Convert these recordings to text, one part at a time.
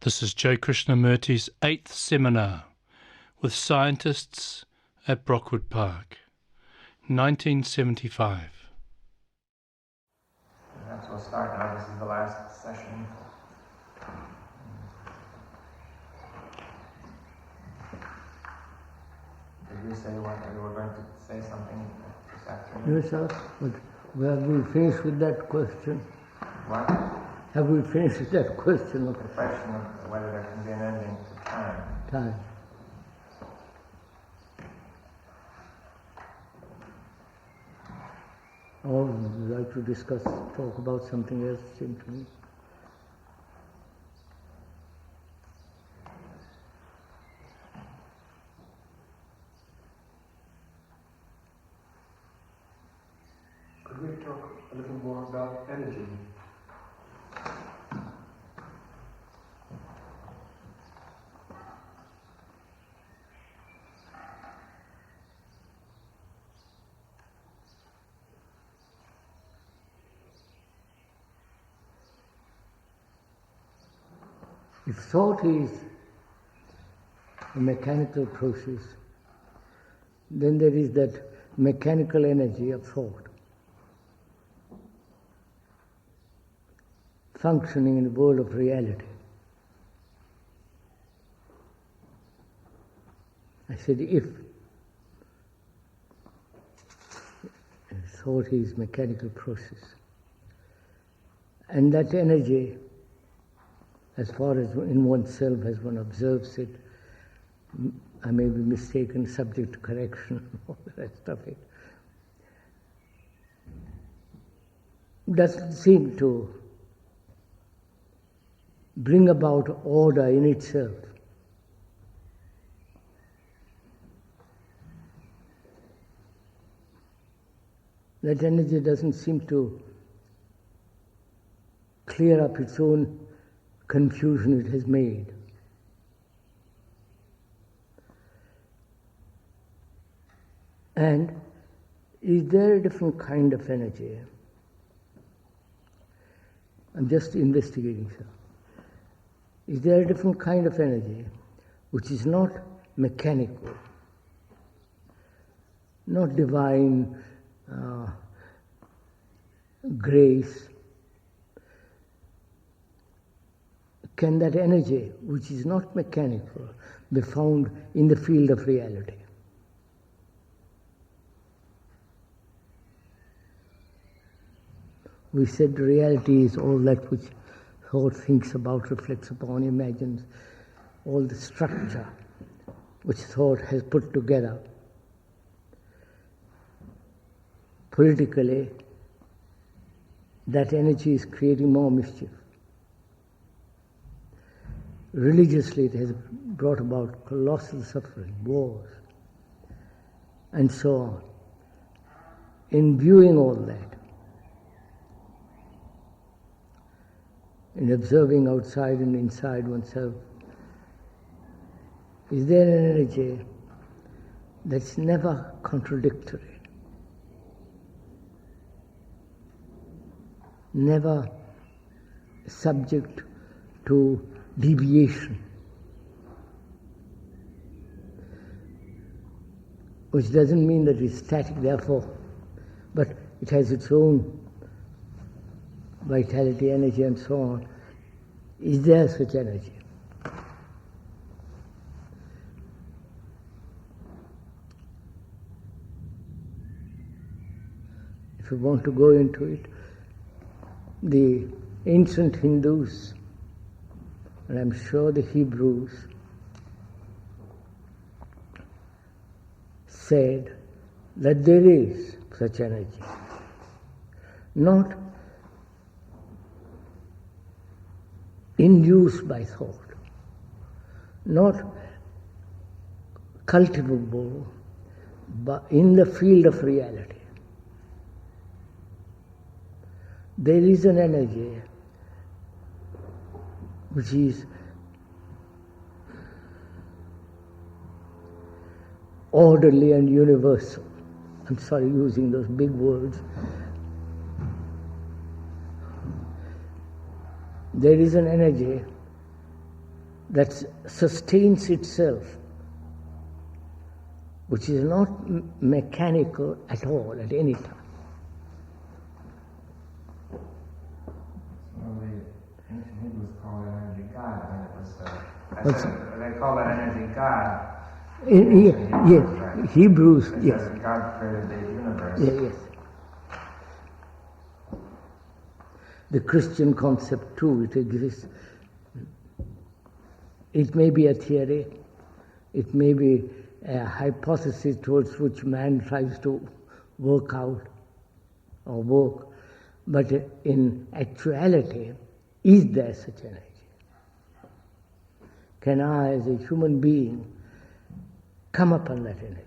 This is J. Krishnamurti's 8th seminar with scientists at Brockwood Park, 1975. Perhaps we'll start now. This is the last session. Did you say what you were going to say something this afternoon? Yes, sir. But have we finished with that question? What? Have we finished with that question of The question of whether there can be an ending to time. time? Or would you like to talk about something else, it seemed to me? Could we talk a little more about energy? If thought is a mechanical process, then there is that mechanical energy of thought functioning in the world of reality. I said if thought is mechanical process, and that energy, as far as in oneself as one observes it, I may be mistaken, subject to correction, all the rest of it, doesn't seem to bring about order in itself. That energy doesn't seem to clear up its own confusion it has made. And is there a different kind of energy? I'm just investigating, sir. Is there a different kind of energy which is not mechanical, not divine grace? Can that energy, which is not mechanical, be found in the field of reality? We said reality is all that which thought thinks about, reflects upon, imagines, all the structure which thought has put together. Politically, that energy is creating more mischief. Religiously, it has brought about colossal suffering, wars, and so on. In viewing all that, in observing outside and inside oneself, is there an energy that's never contradictory, never subject to deviation, which doesn't mean that it's static, therefore, but it has its own vitality, energy, and so on. Is there such energy? If you want to go into it, the ancient Hindus, and I'm sure the Hebrews, said that there is such energy, not induced by thought, not cultivable, but in the field of reality. There is an energy which is orderly and universal. I'm sorry using those big words. There is an energy that sustains itself, which is not mechanical at all, at any time. Well, the ancient Hebrews called that energy God. I mean, it was, they call that energy God. Yes, right? Hebrews, It yes. says God created the universe. Yes. The Christian concept too, it exists. It may be a theory, it may be a hypothesis towards which man tries to work out or work, but in actuality, is there such energy? Can I, as a human being, come upon that energy?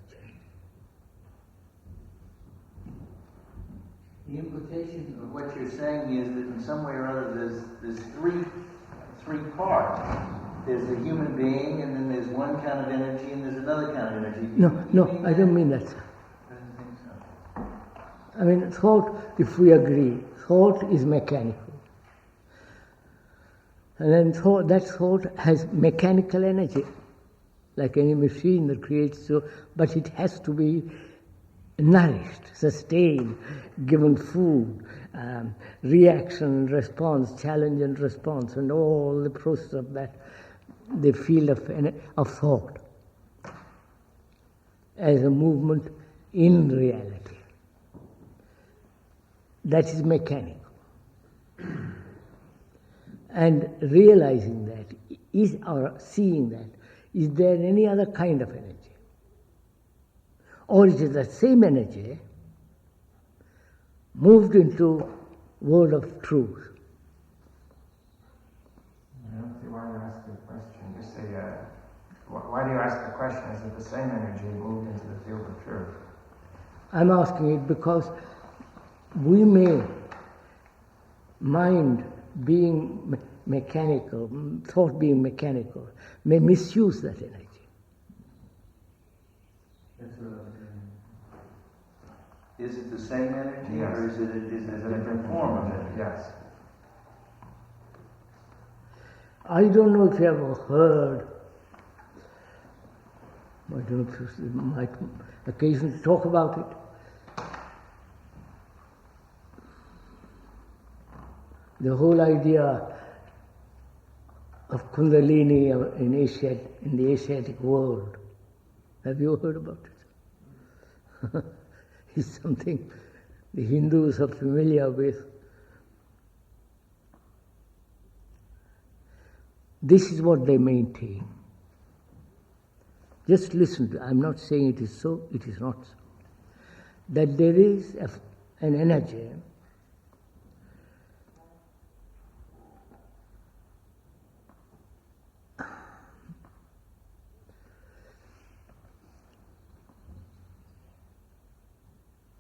The implication of what you're saying is that in some way or other there's three parts. There's the human being, and then there's one kind of energy, and there's another kind of energy. No, I don't mean that. I don't think so. I mean, thought, if we agree, thought is mechanical. And then that thought has mechanical energy, like any machine that creates, but it has to be nourished, sustained, given food, reaction and response, challenge and response, and all the process of that, the field of thought as a movement in reality. That is mechanical. And realizing that, or seeing that, is there any other kind of energy? Or is it the same energy moved into world of truth? I don't see why you ask the question. You say, why do you ask the question? Is it the same energy moved into the field of truth? I'm asking it because we may, mind being mechanical, thought being mechanical, may misuse that energy. That's what I was saying. Is it the same energy, Yes. or is it a different form of it? Yes. I don't know if you ever heard, I don't know if you might occasionally talk about it. The whole idea of kundalini in the Asiatic world. Have you heard about it? It's something the Hindus are familiar with. This is what they maintain. Just listen to it. I'm not saying it is so, it is not so. That there is an energy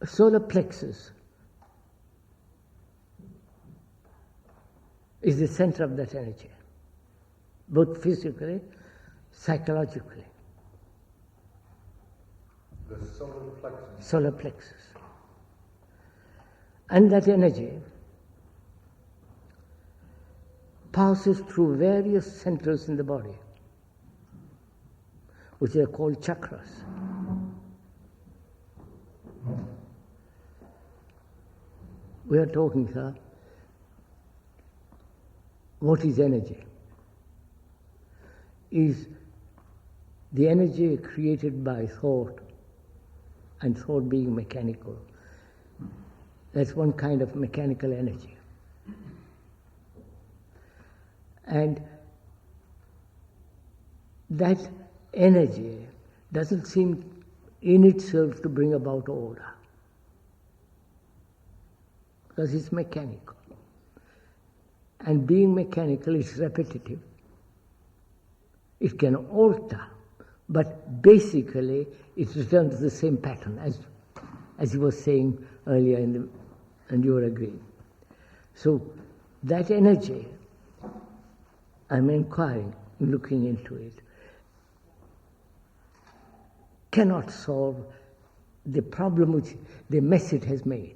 solar plexus is the center of that energy, both physically, psychologically. The solar plexus. Solar plexus. And that energy passes through various centers in the body, which are called chakras. We are talking, sir, what is energy? Is the energy created by thought, and thought being mechanical. That's one kind of mechanical energy. And that energy doesn't seem in itself to bring about order, because it's mechanical. And being mechanical is repetitive. It can alter, but basically it returns to the same pattern as you were saying earlier and you were agreeing. So that energy, I'm inquiring, looking into it, cannot solve the problem which the mess it has made.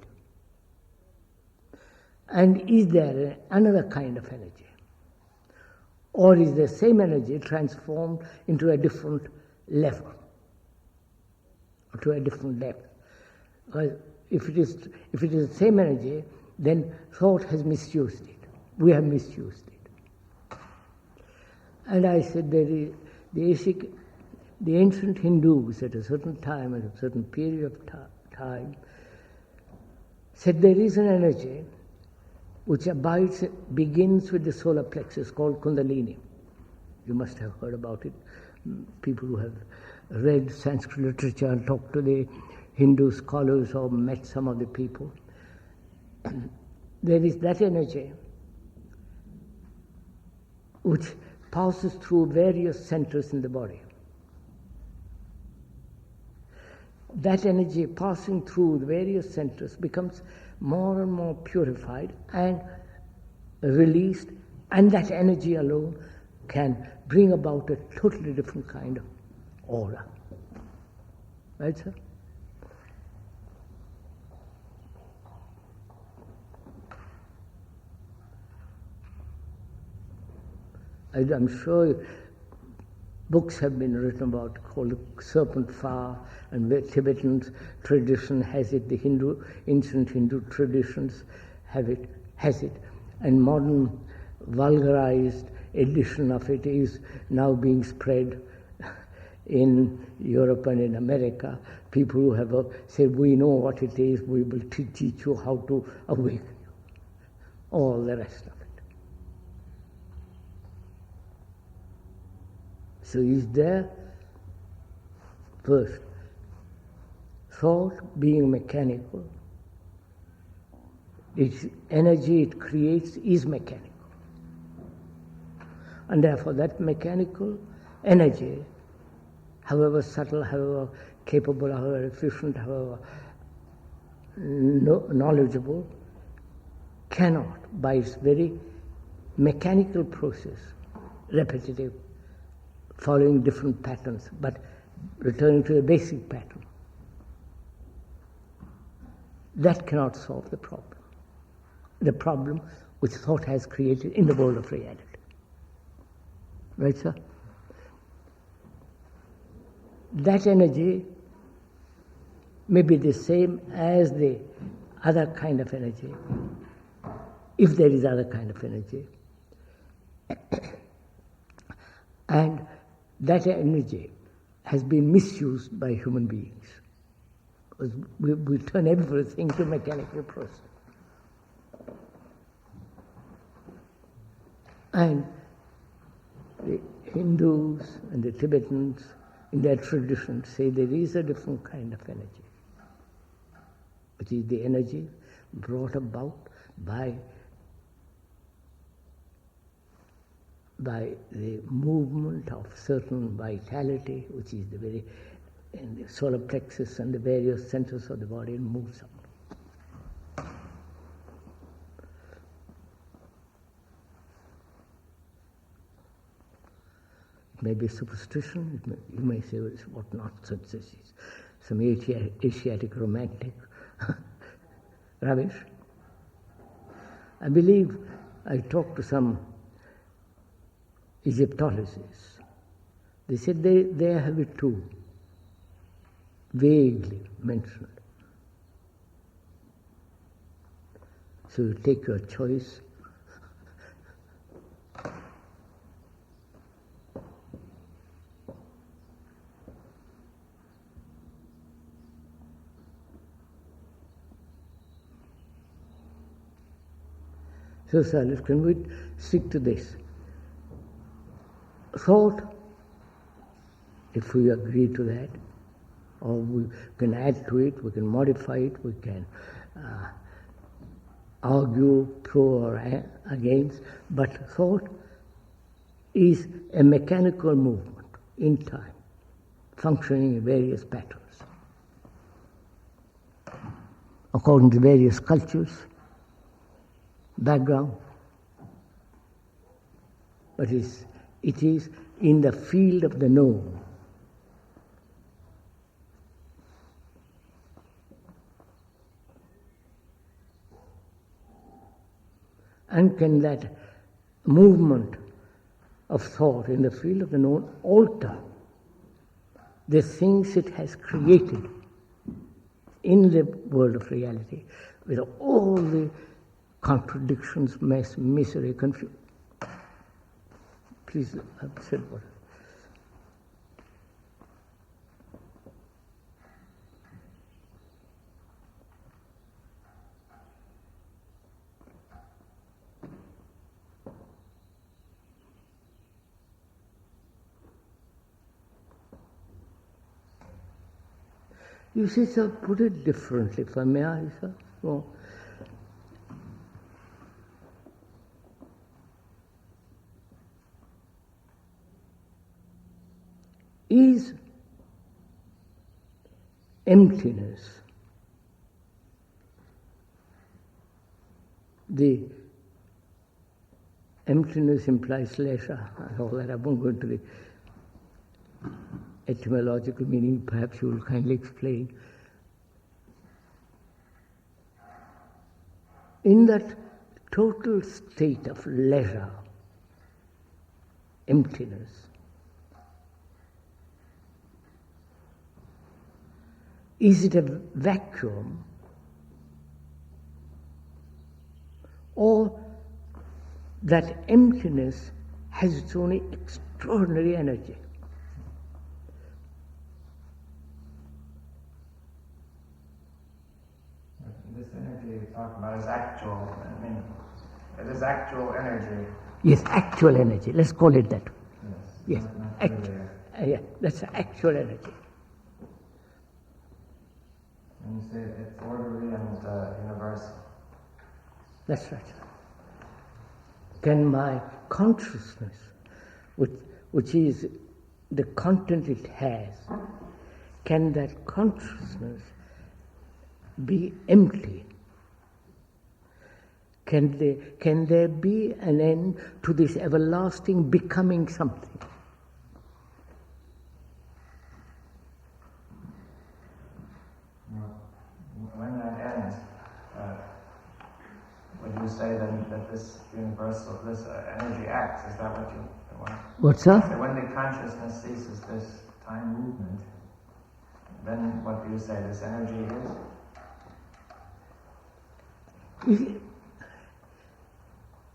And is there another kind of energy? or is the same energy transformed into a different level, or to a different level? If it is the same energy, then thought has misused it. We have misused it. And I said the ancient Hindus at a certain time, at a certain period of time, said there is an energy which begins with the solar plexus called kundalini. You must have heard about it. People who have read Sanskrit literature and talked to the Hindu scholars or met some of the people. There is that energy which passes through various centers in the body. That energy passing through the various centers becomes more and more purified and released, and that energy alone can bring about a totally different kind of aura. Right, sir? I'm sure books have been written about called Serpent Fire, and the Tibetan tradition has it, the ancient Hindu traditions has it, and modern vulgarized edition of it is now being spread in Europe and in America. People who have said, we know what it is, we will teach you how to awaken you. All the rest of it. So is there, first, thought being mechanical, its energy it creates is mechanical. And therefore that mechanical energy, however subtle, however capable, however efficient, however knowledgeable, cannot, by its very mechanical process, repetitive, following different patterns, but returning to the basic pattern, that cannot solve the problem which thought has created in the world of reality. Right, sir? That energy may be the same as the other kind of energy, if there is other kind of energy. And that energy has been misused by human beings. Because we turn everything to mechanical process. And the Hindus and the Tibetans, in their tradition, say there is a different kind of energy, which is the energy brought about by the movement of certain vitality, which is the very in the solar plexus and the various centers of the body, and moves up. It may be superstition. You may say, well, what nonsense this is. Some Asiatic romantic rubbish. I believe I talked to some Egyptologists. They said they have it too, vaguely mentioned. So you take your choice. So, Silas, can we stick to this? Thought, if we agree to that, or we can add to it, we can modify it, we can argue pro or against, but thought is a mechanical movement in time, functioning in various patterns, according to various cultures, background, but it is in the field of the known. And can that movement of thought in the field of the known alter the things it has created in the world of reality with all the contradictions, mess, misery, confusion. Please, I've said what. You see, sir, put it differently, if I may, sir. Oh. Is emptiness the emptiness implies leisure and all that? I won't go into the etymological meaning, perhaps you will kindly explain. In that total state of leisure, emptiness, is it a vacuum or that emptiness has its own extraordinary energy? This energy you talk about is actual. I mean, it is actual energy. Yes, actual energy. Let's call it that. Yes. Yes, Not really. yeah, that's actual energy. And you say it's orderly and universal. That's right. Can my consciousness, which is the content it has, can that consciousness be empty? Can there be an end to this everlasting becoming something? When that ends, would you say then that this universal, this energy acts? Is that what you want? What's that? So when the consciousness ceases this time movement, then what do you say this energy is?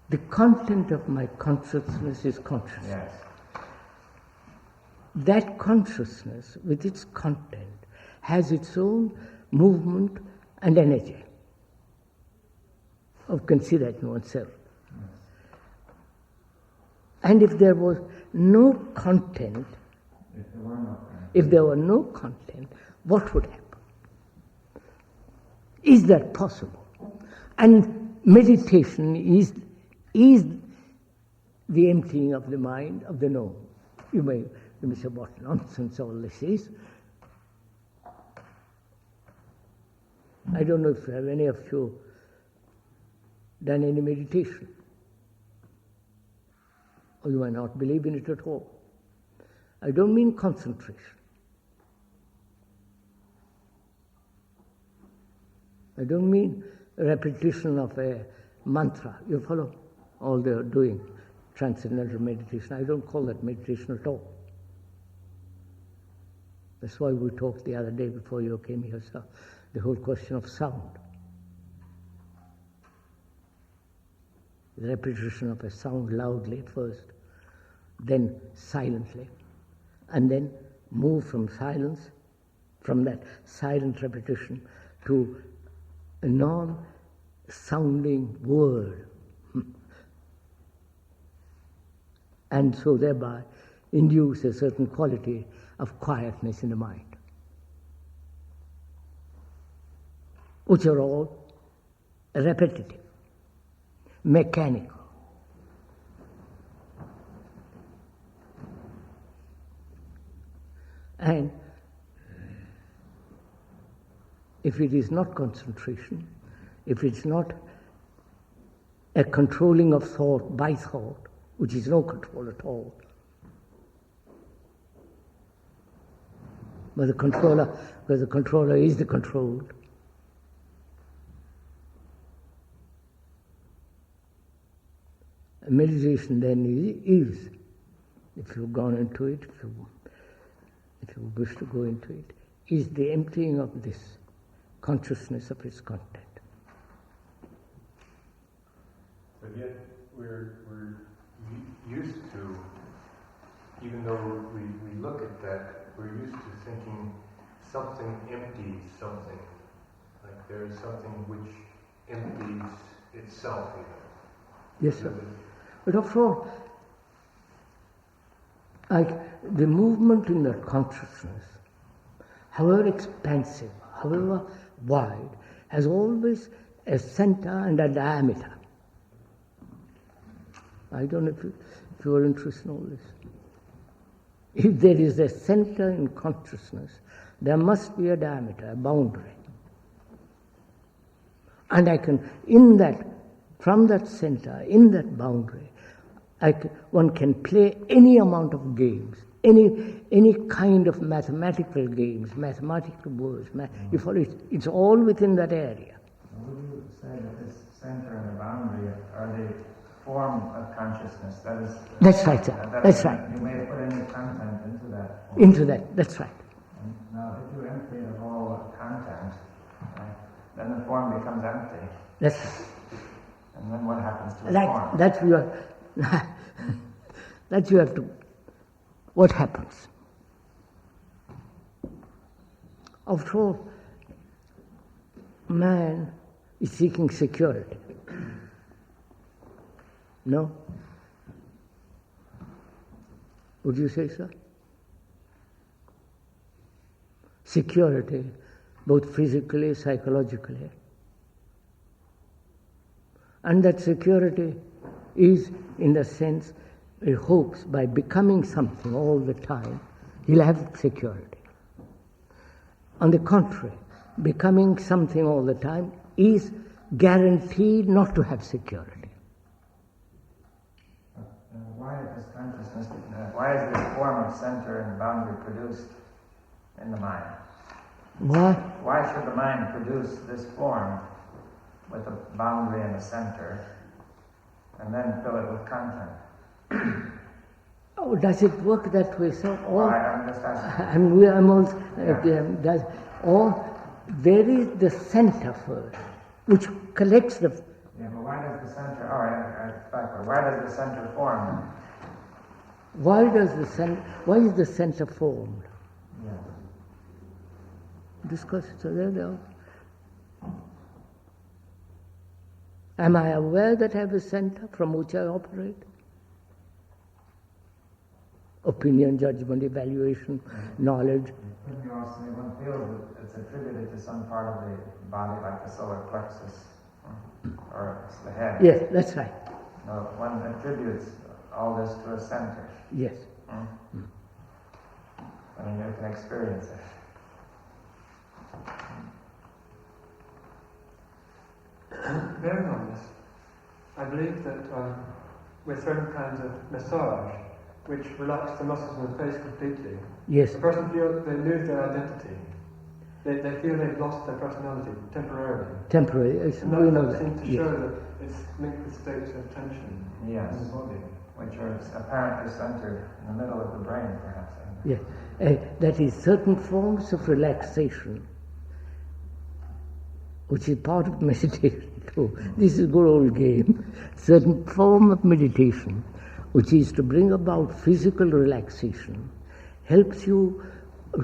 The content of my consciousness is consciousness. Yes. That consciousness, with its content, has its own movement and energy of considering oneself. Yes. And if there was no content, if there were no content, what would happen? Is that possible? And meditation is the emptying of the mind of the known. You may say, what nonsense all this is. I don't know if any of you done any meditation, or you might not believe in it at all. I don't mean concentration. I don't mean repetition of a mantra. You follow? All they are doing, transcendental meditation. I don't call that meditation at all. That's why we talked the other day before you came here, sir, the whole question of sound. The repetition of a sound loudly at first, then silently, and then move from silence, from that silent repetition to a non-sounding word. And so thereby induce a certain quality of quietness in the mind, which are all repetitive, mechanical. And if it is not concentration, if it's not a controlling of thought by thought, which is no control at all, but the controller is the controlled, meditation then is if you've gone into it, if you wish to go into it, is the emptying of this consciousness of its content. But yet we're used to, even though we look at that, we're used to thinking something empties something. Like there's something which empties itself even. Yes, sir. But after all, like the movement in that consciousness, however expansive, however wide, has always a center and a diameter. I don't know if you are interested in all this. If there is a center in consciousness, there must be a diameter, a boundary. And I can, in that, from that center, in that boundary, one can play any amount of games, any kind of mathematical games, mathematical words. You follow it? It's all within that area. Would you say that this center and the boundary are the form of consciousness? That is. That's right, sir. That's right. You may put any content into that. Form. Into that. That's right. And now, if you empty it of all content, then the form becomes empty. That's right. And then what happens to the form? That you have to. What happens? After all, man is seeking security. No? Would you say so? Security, both physically, psychologically. And that security is, in the sense, he hopes by becoming something all the time, he'll have security. On the contrary, becoming something all the time is guaranteed not to have security. Why is this consciousness, why is this form of center and boundary produced in the mind? Why? Why should the mind produce this form with a boundary and a center and then fill it with content? Oh, does it work that way, sir? Or, I'm just asking. I'm also, or there is the center first, which collects the. Yeah, but why does the center? Backward. Why does the center form? Why is the center formed? Yeah. Discuss it. So there they are. Am I aware that I have a center from which I operate? Opinion, judgment, evaluation, knowledge. Couldn't you also say one feels that it's attributed to some part of the body, like the solar plexus, or it's the head? Yes, that's right. No, one attributes all this to a center. Yes. I mean, you can experience it. Bearing on this, I believe that with certain kinds of massage, which relax the muscles in the face completely, Yes. the person feels they lose their identity. They feel they've lost their personality temporarily. Temporary. And that seems to show that it's linked with states of tension Yes. in the body. Which are apparently centered in the middle of the brain, perhaps. Yes. That is certain forms of relaxation, which is part of meditation too. This is a good old game. Certain form of meditation, which is to bring about physical relaxation, helps you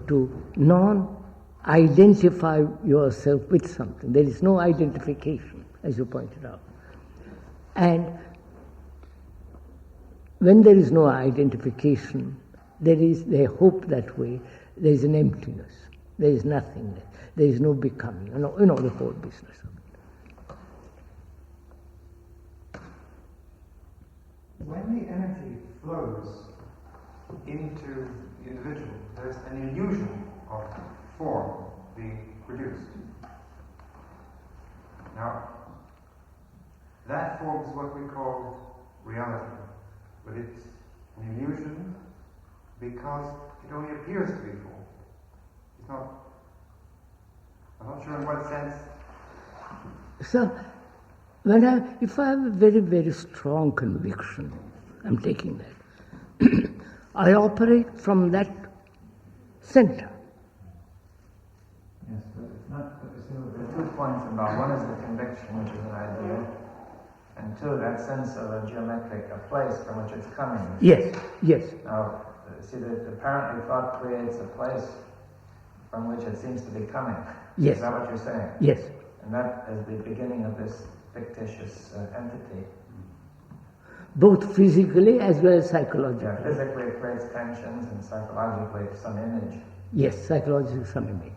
to non-identify yourself with something. There is no identification, as you pointed out. And when there is no identification, they hope that way, there is an emptiness, there is nothingness, there is no becoming, you know the whole business of it. When the energy flows into the individual, there's an illusion of form being produced. Now, that form is what we call reality, but it's an illusion because it only appears to be form. It's not. I'm not sure in what sense. So, if I have a very, very strong conviction, I'm taking that, I operate from that center. Yes, but it's not, but you see, there are 2 points about, one is the conviction, which is an idea, and 2, that sense of a geometric, a place from which it's coming. Yes, yes. Now, see, that apparently thought creates a place from which it seems to be coming. Yes. Is that what you're saying? Yes. And that is the beginning of this fictitious entity. Both physically as well as psychologically. Yeah, physically it creates tensions, and psychologically some image. Yes, psychologically some image.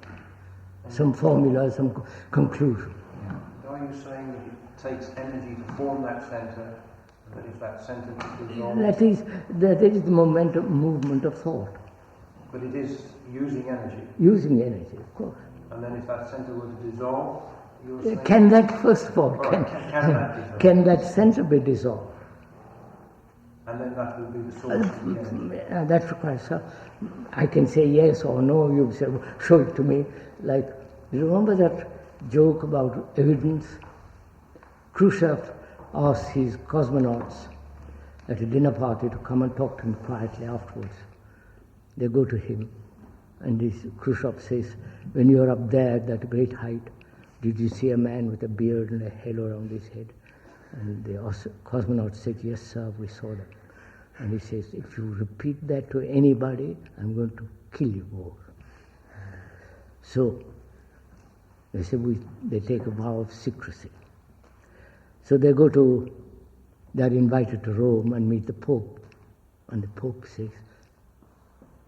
Some formula, some conclusion. Are you saying that it takes energy to form that centre, and that if that centre dissolves... That is the movement of thought. But it is using energy. Using energy, of course. And then if that centre were to dissolve, you're saying... Can that, first of all, can that dissolve? Can that centre be dissolved? And then that would be the source of the energy. That requires, I can say yes or no, you say, show it to me. Like, you remember that joke about evidence? Khrushchev asked his cosmonauts at a dinner party to come and talk to him quietly afterwards. They go to him, and Khrushchev says, when you're up there at that great height, did you see a man with a beard and a halo around his head? And the cosmonaut said, yes, sir, we saw that. And he says, if you repeat that to anybody, I'm going to kill you both. So, they say they take a vow of secrecy. So they're invited to Rome and meet the Pope. And the Pope says,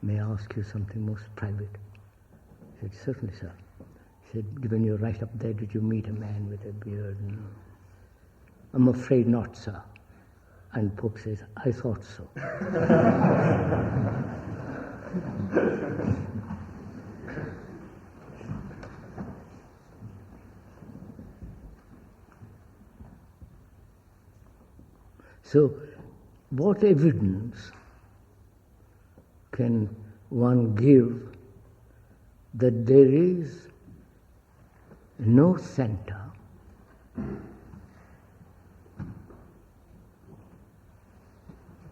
may I ask you something most private? He said, certainly, sir. He said, when you're right up there, did you meet a man with a beard? I'm afraid not, sir. And Pope says, I thought so. So, what evidence can one give that there is no center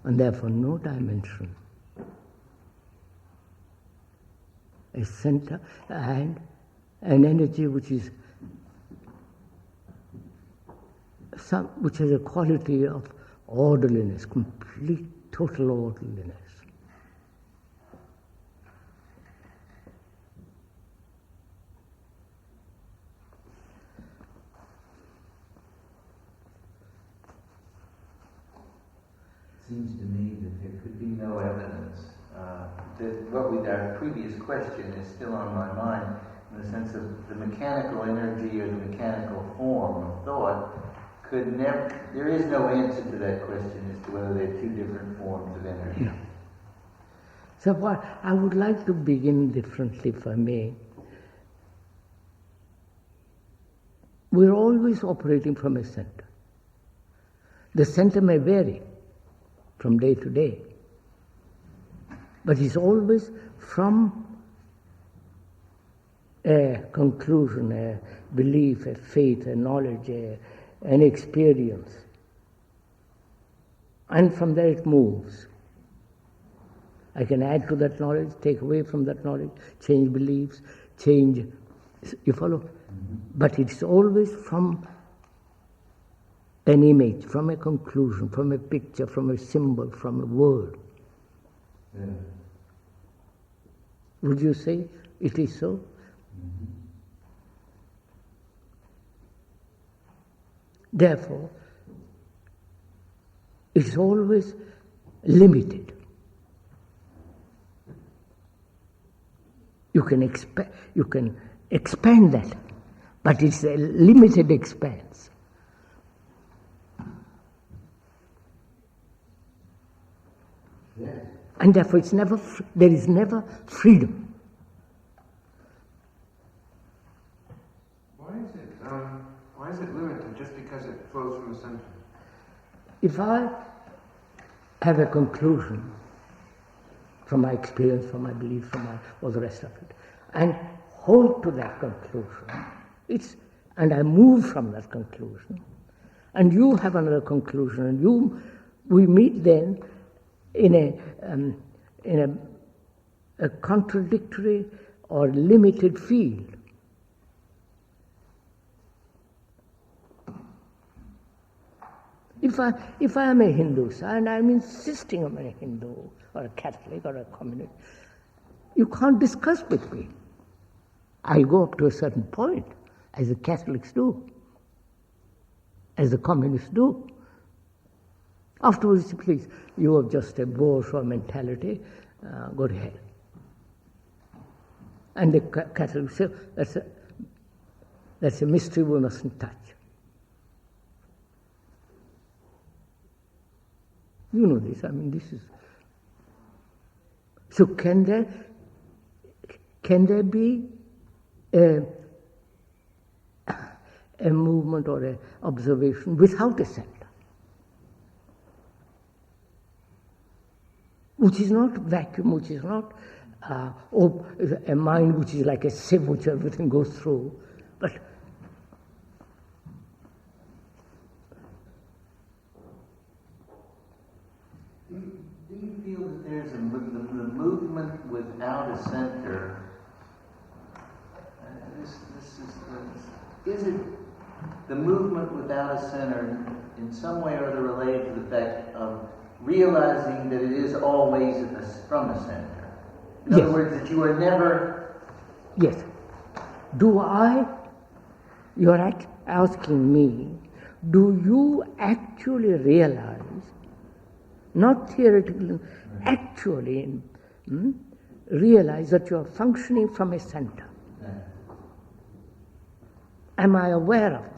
and therefore no dimension, a center and an energy which has a quality of orderliness, complete, total orderliness. Seems to me that there could be no evidence. Our previous question is still on my mind, in the sense of the mechanical energy or the mechanical form of thought could never. There is no answer to that question as to whether there are 2 different forms of energy. No. So what I would like to begin differently, if I may. We're always operating from a center. The center may vary from day to day, but it's always from a conclusion, a belief, a faith, a knowledge, an experience. And from there it moves. I can add to that knowledge, take away from that knowledge, change beliefs, change, you follow? Mm-hmm. But it's always from an image, from a conclusion, from a picture, from a symbol, from a word. Yeah. Would you say it is so? Mm-hmm. Therefore, it's always limited. You can expand that, but it's a limited expanse. Yeah. And therefore there is never freedom. Why is it limited just because it flows from the center? If I have a conclusion from my experience, from my belief, from all the rest of it, and hold to that conclusion, and I move from that conclusion, and you have another conclusion, and we meet then in in a contradictory or limited field. If I am a Hindu, and I'm insisting I'm a Hindu or a Catholic or a communist, you can't discuss with me. I go up to a certain point, as the Catholics do, as the communists do. Afterwards, please, you have just a bourgeois mentality, go to hell. And the Catholics say, that's a mystery we mustn't touch. You know this, this is... So can there be a movement or an observation without a center? Which is not vacuum, which is not a mind which is like a sieve which everything goes through, but do you feel that there's the movement without a center? Is it the movement without a center in some way or other related to the fact of realizing that it is always from a center? In other words, that you are never... Yes. You are asking me, do you actually realize, not theoretically, actually realize that you are functioning from a center? Am I aware of that?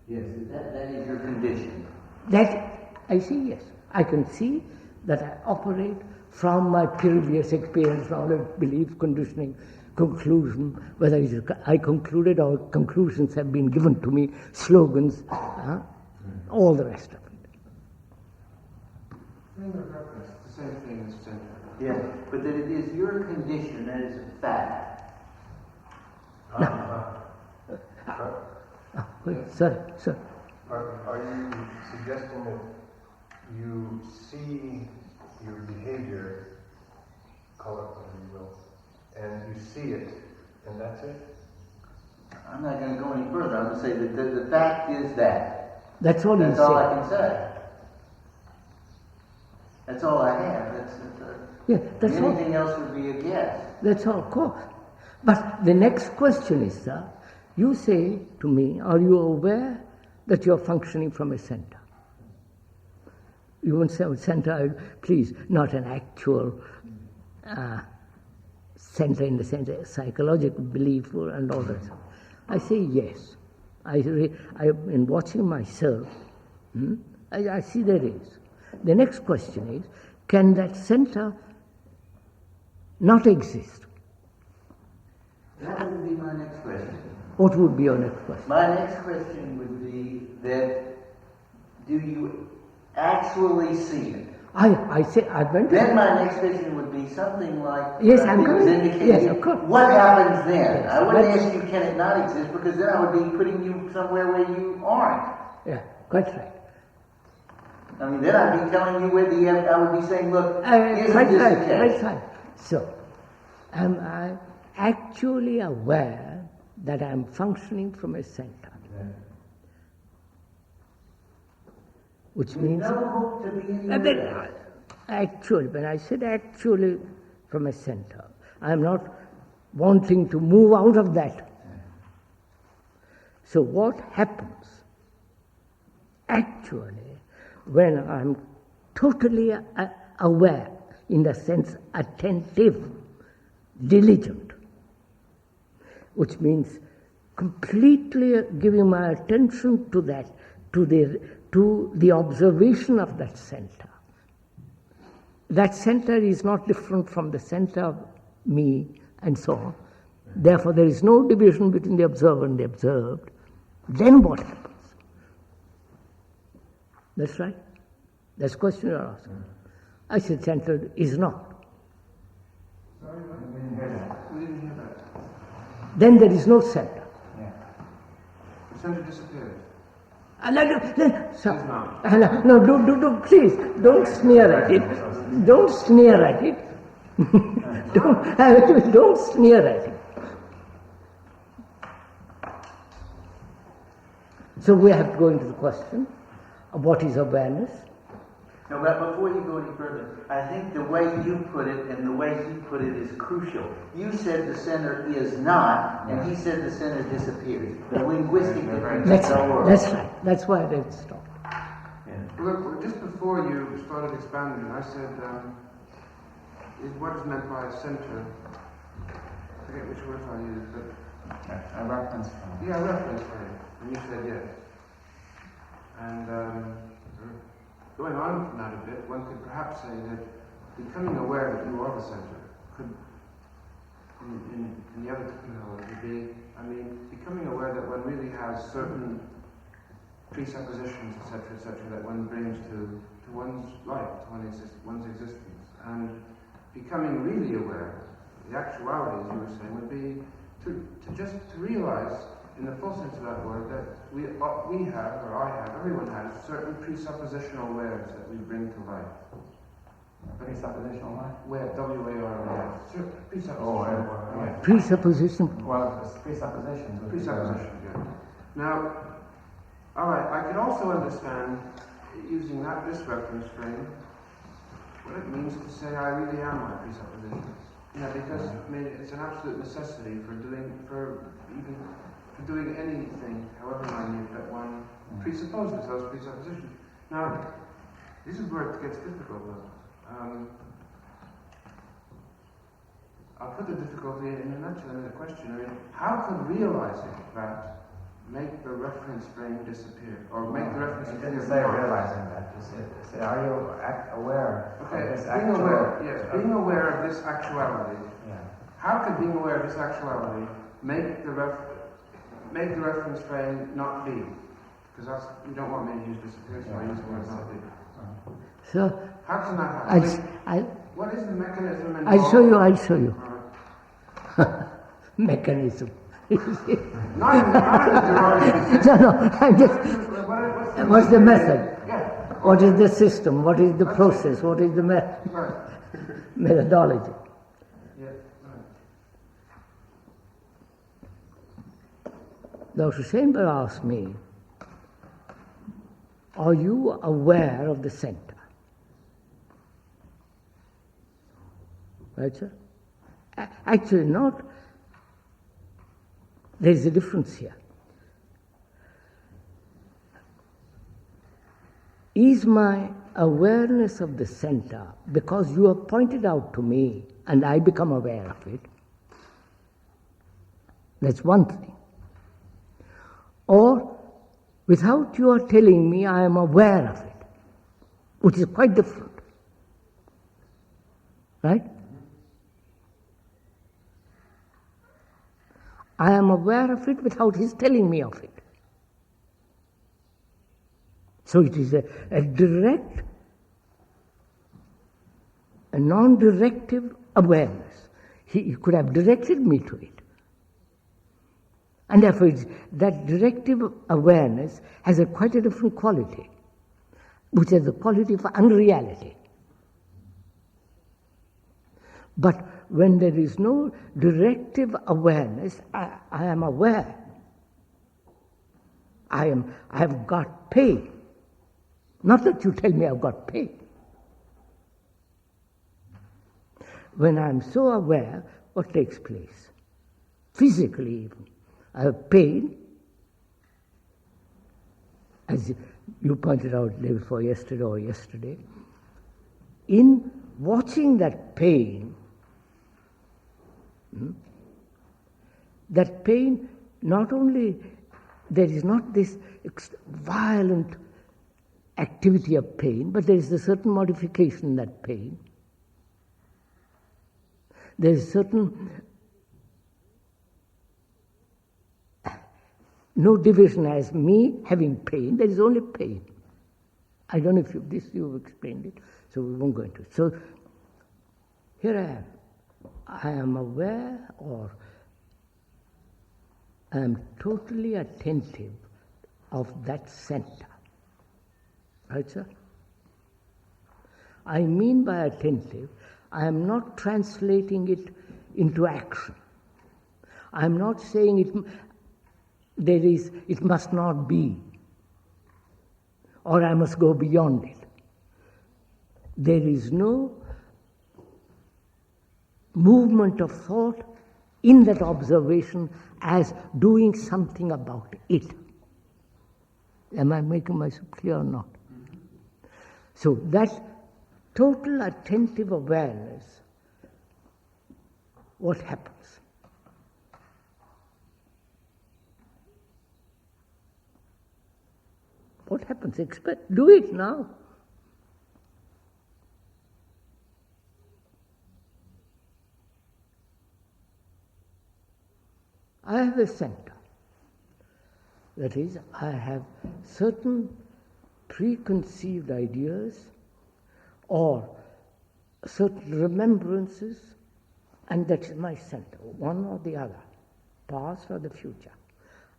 Yes, that is your condition. That, I see, yes. I can see that I operate from my previous experience, knowledge, belief, conditioning, conclusion, whether it is I concluded or conclusions have been given to me, slogans, all the rest of it. The same thing as center. Yeah, but that it is your condition, that is a fact. Sir. Are you suggesting that you see your behavior, call it whatever you will, and you see it, and that's it? I'm not going to go any further. I'm going to say that the fact is that. That's all you say. That's all I can say. That's all I have. That's anything all. Else would be a guess. That's all, of course. But the next question is, sir, you say to me, are you aware that you are functioning from a center? You won't say center, please, not an actual center in the sense of psychological belief and all that. I say yes. In watching myself, I see there is. The next question is, can that center not exist? That would be my next question. What would be your next question? My next question would be that, do you actually see it? I say, I went. Then my next question would be something like, yes, I'm was indicated. Yes, of course. What happens then? Yes, I wouldn't ask you, can it not exist? Because then I would be putting you somewhere where you aren't. Yeah, quite right. Then I'd be telling you I would be saying, look, isn't right, this right, the case? Right. So, am I actually aware that I'm functioning from a center? Yeah. Which means... No hope to be in actually, when I said actually from a center, I'm not wanting to move out of that. So what happens actually when I'm totally aware, in the sense attentive, diligent, which means completely giving my attention to that, to the observation of that center. That center is not different from the center of me, and so on. Therefore, there is no division between the observer and the observed. Then what happens? That's right. That's the question you're asking. I said center is not. Sorry, we didn't hear that. We didn't hear that. Then there is no center. Yeah. The center disappears. No, please, don't sneer at it. Don't sneer at it. don't sneer at it. So we have to go into the question of what is awareness. No, but before you go any further, I think the way you put it and the way he put it is crucial. You said the center is not, and he said the center disappears. The linguistic difference is so That's right. That's why I stopped. Yeah. Look, just before you started expanding, I said, what is meant by a center? I forget which words I used, but... A reference frame. Yeah, a reference frame. And you said yes. And going on from that a bit, one could perhaps say that becoming aware that you are the center could, in the other terminology, be, becoming aware that one really has certain presuppositions, etc., that one brings to one's life, to one's existence. And becoming really aware, the actuality, as you were saying, would be to realize, in the full sense of that word, that we have, or I have, everyone has, certain presuppositional wares that we bring to life. Presuppositional what? Ware, W-A-R-E-S. Presuppositional. Oh, yeah. Presupposition. Well, it's presuppositions. Presupposition, yeah. Now, all right, I can also understand, using this reference frame, what it means to say I really am my presuppositions. Yeah, because it's an absolute necessity for doing anything, however minute, that one presupposes those presuppositions. Now, this is where it gets difficult, though. I'll put the difficulty in a nutshell in a question. How could realizing that make the reference frame disappear, or make the reference frame? It didn't say realizing that. It said, are you aware of this being aware. Yes, being aware of this actuality. Yeah. How could being aware of this actuality make the reference frame not be? Because you don't want me to use disappear, so I use the word not be. So how can that happen? What is the mechanism involved? I'll show you. Mechanism. Not in the derogatory sense. No, I'm just. What's the method? Yeah. What is the system? What is the process? What is the methodology? Yeah. Dr. Schoenberg asked me, are you aware of the center? Right, sir? Actually not. There is a difference here. Is my awareness of the center, because you have pointed out to me and I become aware of it, that's one thing. Or, without your telling me, I am aware of it, which is quite different. Right? I am aware of it without his telling me of it. So it is a direct, a non-directive awareness. He could have directed me to it. And therefore that directive awareness has quite a different quality, which has the quality of unreality. But when there is no directive awareness, I am aware. I have got pain. Not that you tell me I've got pain. When I am so aware, what takes place? Physically even. I have pain, as you pointed out day before yesterday. In watching that pain, not only there is not this violent activity of pain, but there is a certain modification in that pain. There is certain no division as me having pain, there is only pain. I don't know if you've explained it, so we won't go into it. So here I am. I am aware, or I am totally attentive of that center. Right, sir? I mean by attentive, I am not translating it into action. I am not saying it must not be, or I must go beyond it. There is no movement of thought in that observation as doing something about it. Am I making myself clear or not? So that total attentive awareness, what happens? What happens? Do it now. I have a center. That is, I have certain preconceived ideas or certain remembrances, and that is my center, one or the other, past or the future.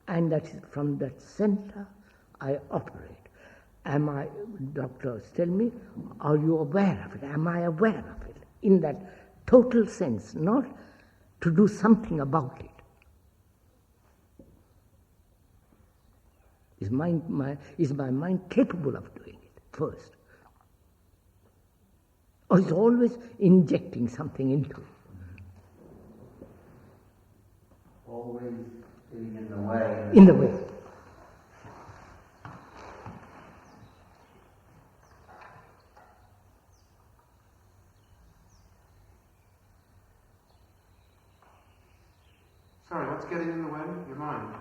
And that is from that center I operate. Doctors tell me, are you aware of it? Am I aware of it? In that total sense, not to do something about it. Is my mind capable of doing it first? Or is always injecting something into it? Always getting in the way. In the way. Sorry, what's getting in the way? Your mind.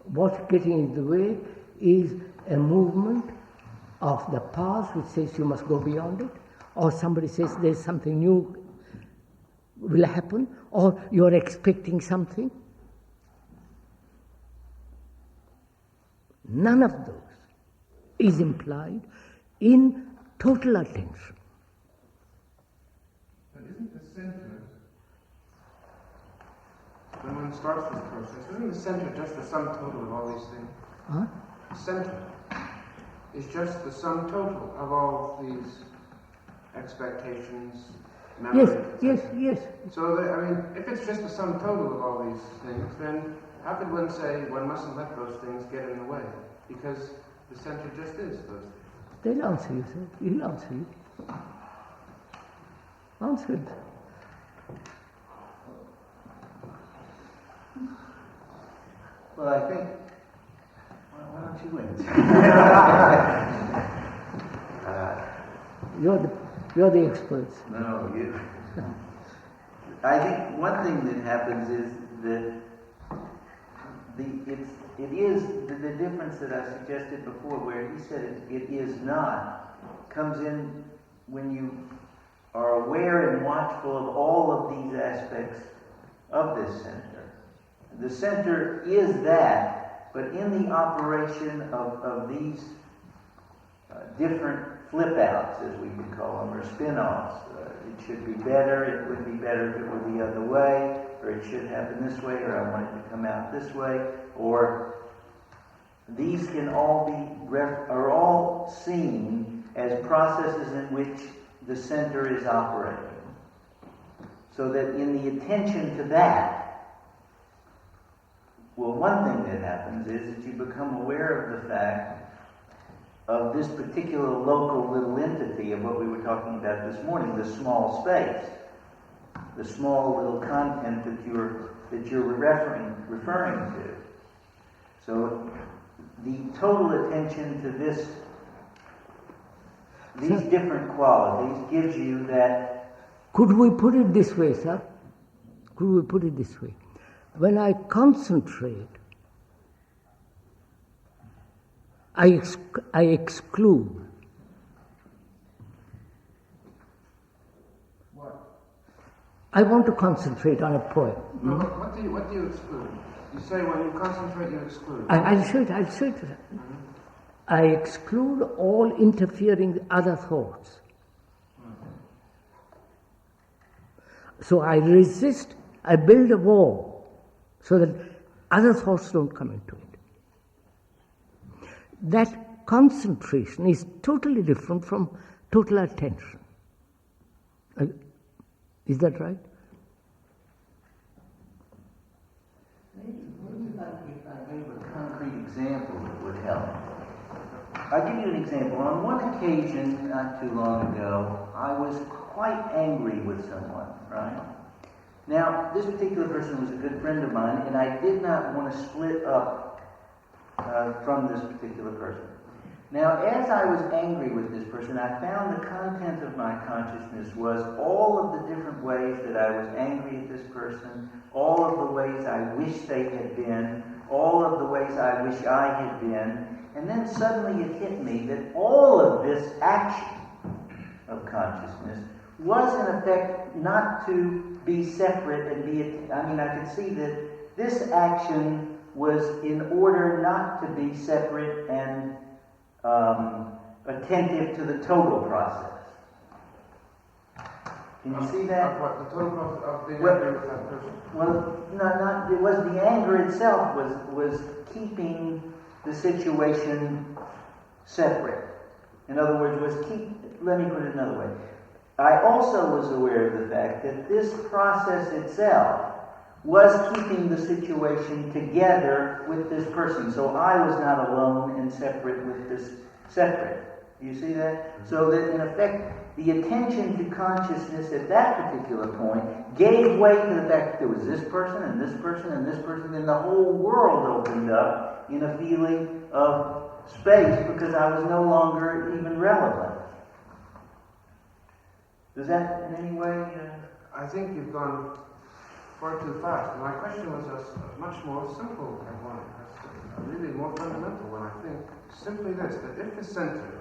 What's getting in the way is a movement of the past which says you must go beyond it, or somebody says there's something new will happen, or you're expecting something. None of those is implied in total attention. But isn't the center, when one starts this process, isn't the center just the sum total of all these things? Huh? The center is just the sum total of all these expectations, memories. Yes. So, if it's just the sum total of all these things, then how could one say one mustn't let those things get in the way? Because the center just is those things. They'll answer you, sir. He'll answer you. Answer it. Well, I think, why don't you answer? You're the experts. No, you. I think one thing that happens is that it is the difference that I suggested before, where he said it is not, comes in when you are aware and watchful of all of these aspects of this center. The center is that, but in the operation of these different flip-outs, as we could call them, or spin-offs. It should be better, it would be better if it were the other way, or it should happen this way, or I want it to come out this way, or these can all are all seen as processes in which the center is operating. So that in the attention to that, well, one thing that happens is that you become aware of the fact of this particular local little entity of what we were talking about this morning, the small space, the small little content that you're referring to. So the total attention to these different qualities gives you that. Could we put it this way, sir? Could we put it this way? When I concentrate, I exclude. What? I want to concentrate on a poem. No, what do you exclude? You say when you concentrate, you exclude. I'll show it. Mm-hmm. I exclude all interfering other thoughts. Mm-hmm. So I resist, I build a wall so that other thoughts don't come into it. that concentration is totally different from total attention. Is that right? Maybe if I gave a concrete example, it would help. I'll give you an example. On one occasion, not too long ago, I was quite angry with someone, right? Now, this particular person was a good friend of mine, and I did not want to split up from this particular person. Now, as I was angry with this person, I found the content of my consciousness was all of the different ways that I was angry at this person, all of the ways I wish they had been, all of the ways I wish I had been, and then suddenly it hit me that all of this action of consciousness was in effect not to be separate and I could see that this action was in order not to be separate and attentive to the total process. Can you see that? What, the total of being angry with that person? Well, not it was the anger itself was keeping the situation separate. In other words, let me put it another way. I also was aware of the fact that this process itself was keeping the situation together with this person. So I was not alone and separate with this separate. You see that? So that in effect, the attention to consciousness at that particular point gave way to the fact that there was this person and this person and this person, and the whole world opened up in a feeling of space because I was no longer even relevant. Does that in any way... I think you've gone far too fast. My question was a much more simple one, a really more fundamental one, I think. Simply this, that if the center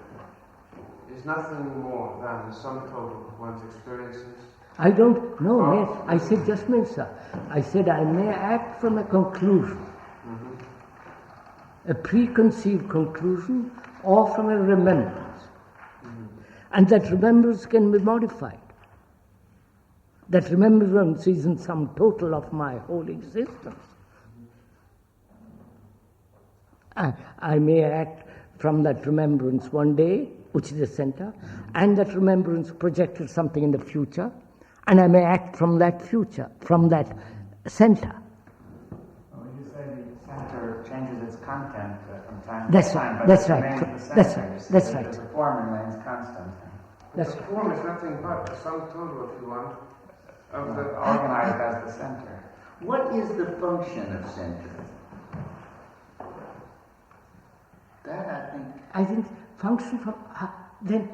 is nothing more than the sum total of one's experiences... I don't know, I said just a minute, sir. I said I may act from a conclusion, a preconceived conclusion, or from a remembrance. And that remembrance can be modified. That remembrance isn't some total of my whole existence. I may act from that remembrance one day, which is the center, and that remembrance projected something in the future, and I may act from that future, from that center. Well, would you say the center changes its content from time That's to time, right, but that's it right, remains the that's center, right, you see, that's the- right. The form remains constant. That's The form is nothing but the sum total, if you want, of the... Organized as the center. What is the function of center? That I think function from then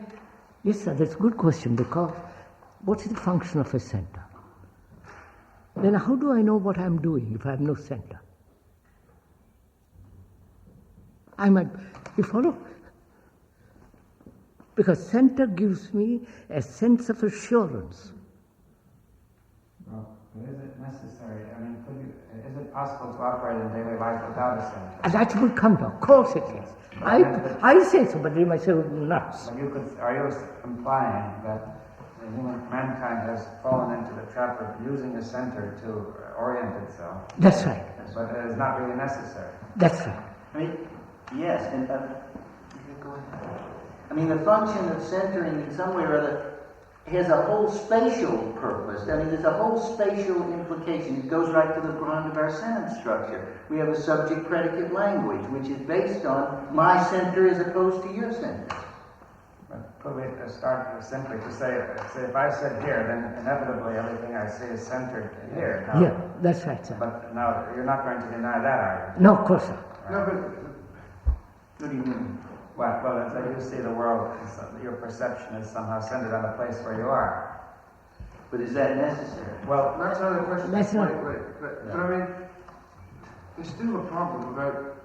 yes sir, that's a good question, because what is the function of a center? Then how do I know what I'm doing if I have no center? You follow? Because center gives me a sense of assurance. Well, but is it necessary? I mean, is it possible to operate in daily life without a center? And that will come to, of course it is. I say so, but they might say nuts. Well, are you implying that mankind has fallen into the trap of using a center to orient itself? That's right. But it is not really necessary. That's right. I mean, yes, and go ahead. I mean, the function of centering in some way or other has a whole spatial purpose. I mean, there's a whole spatial implication. It goes right to the ground of our sentence structure. We have a subject-predicate language, which is based on my center as opposed to your center. But could we start simply to say if I sit here, then inevitably everything I see is centered here. Now, Yeah, that's right, sir. But now, you're not going to deny that, are you? No, of course, sir. No, but What do you mean? Well, so you see the world, your perception is somehow centered on the place where you are. But is that necessary? Well, that's another question. That's not- But I mean, there's still a problem about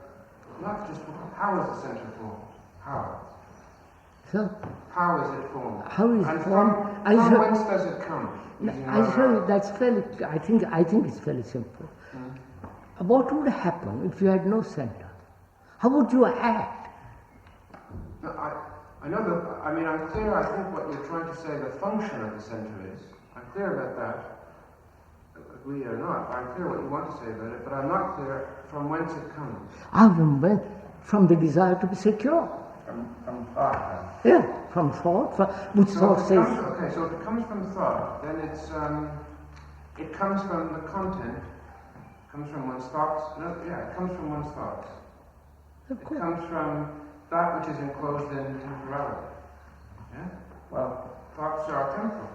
not just how is the center formed? How? So, How is it formed? How is it And formed? From whence does it come? Using I another- show you that's fairly, I think it's fairly simple. What would happen if you had no center? How would you act? No, I know that, I mean, I'm clear, I think what you're trying to say the function of the center is. I'm clear about that. Agree or not, I'm clear what you want to say about it, but I'm not clear from whence it comes. I remember From the desire to be secure. From thought. Yeah, from thought. Which thought says... Okay, so if it comes from thought, then it's it comes from the content, comes from one's thoughts. No, yeah, it comes from one's thoughts. Of course. It comes from that which is enclosed in temporality. Yeah? Well, thoughts are temporal.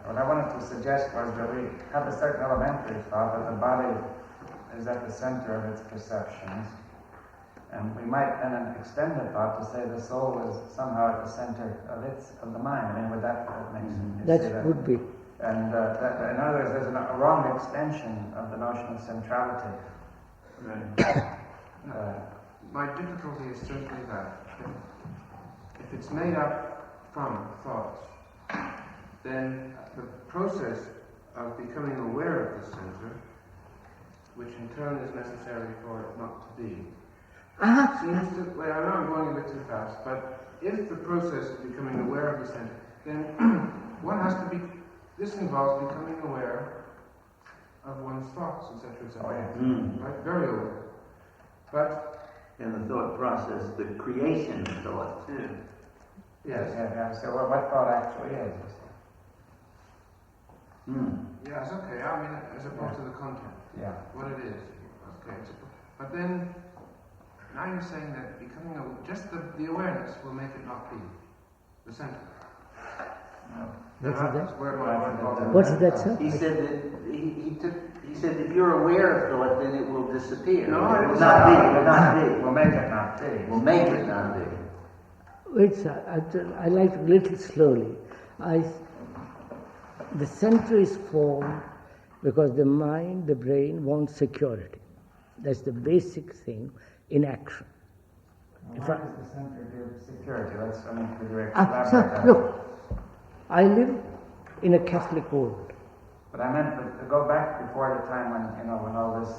What I wanted to suggest was that we have a certain elementary thought that the body is at the center of its perceptions, and we might then extend the thought to say the soul is somehow at the center of the mind. I mean, would that make sense? That would be. And in other words, there's a wrong extension of the notion of centrality. My difficulty is simply that if it's made up from thoughts, then the process of becoming aware of the center, which in turn is necessary for it not to be, seems to... Well, I know I'm going a bit too fast, but if the process of becoming aware of the center, then one has to be... This involves becoming aware of one's thoughts, etc., etc. Oh, yeah. Right? Very aware. But... In the thought process, the creation of thought, too. Yes. So what thought actually is? Yes, okay. I mean, as opposed to the content. Yeah. What it is. Okay. But then, now you're saying that becoming just the awareness will make it not be the center. No. What is that, sir? He said that he said if you're aware of thought, then it will disappear. No, it will not be. It will not be. We'll make it not be. We'll make it not be. Wait, sir. I like a little slowly. The center is formed because the mind, the brain wants security. That's the basic thing in action. Why does the center give security? Could you elaborate that? Look, I live in a Catholic world. But I meant to go back before the time when all this.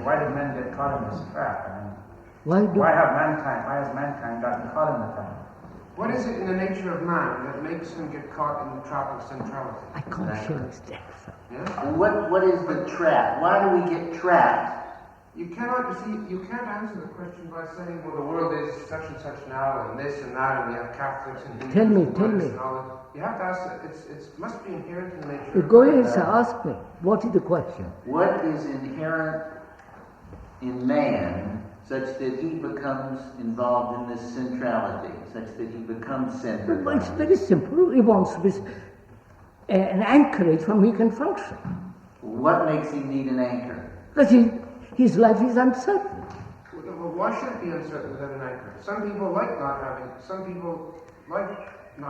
Why did men get caught in this trap? Why has mankind gotten caught in the trap? What is it in the nature of man that makes him get caught in the trap of centrality? I can't show this there, sir. Yeah? What is the trap? Why do we get trapped? You can't answer the question by saying, well, the world is such and such now, and this and that, and we have Catholics and Hindus. Tell me. And all that. You have to ask, it must be inherent in the nature. Go ahead, sir, ask me. What is the question? What is inherent in man such that he becomes involved in this centrality, such that he becomes centered? Well, it's very simple. He wants to be an anchorage from which he can function. What makes him need an anchor? Because his life is uncertain. Well, why should it be uncertain without an anchor? Some people like not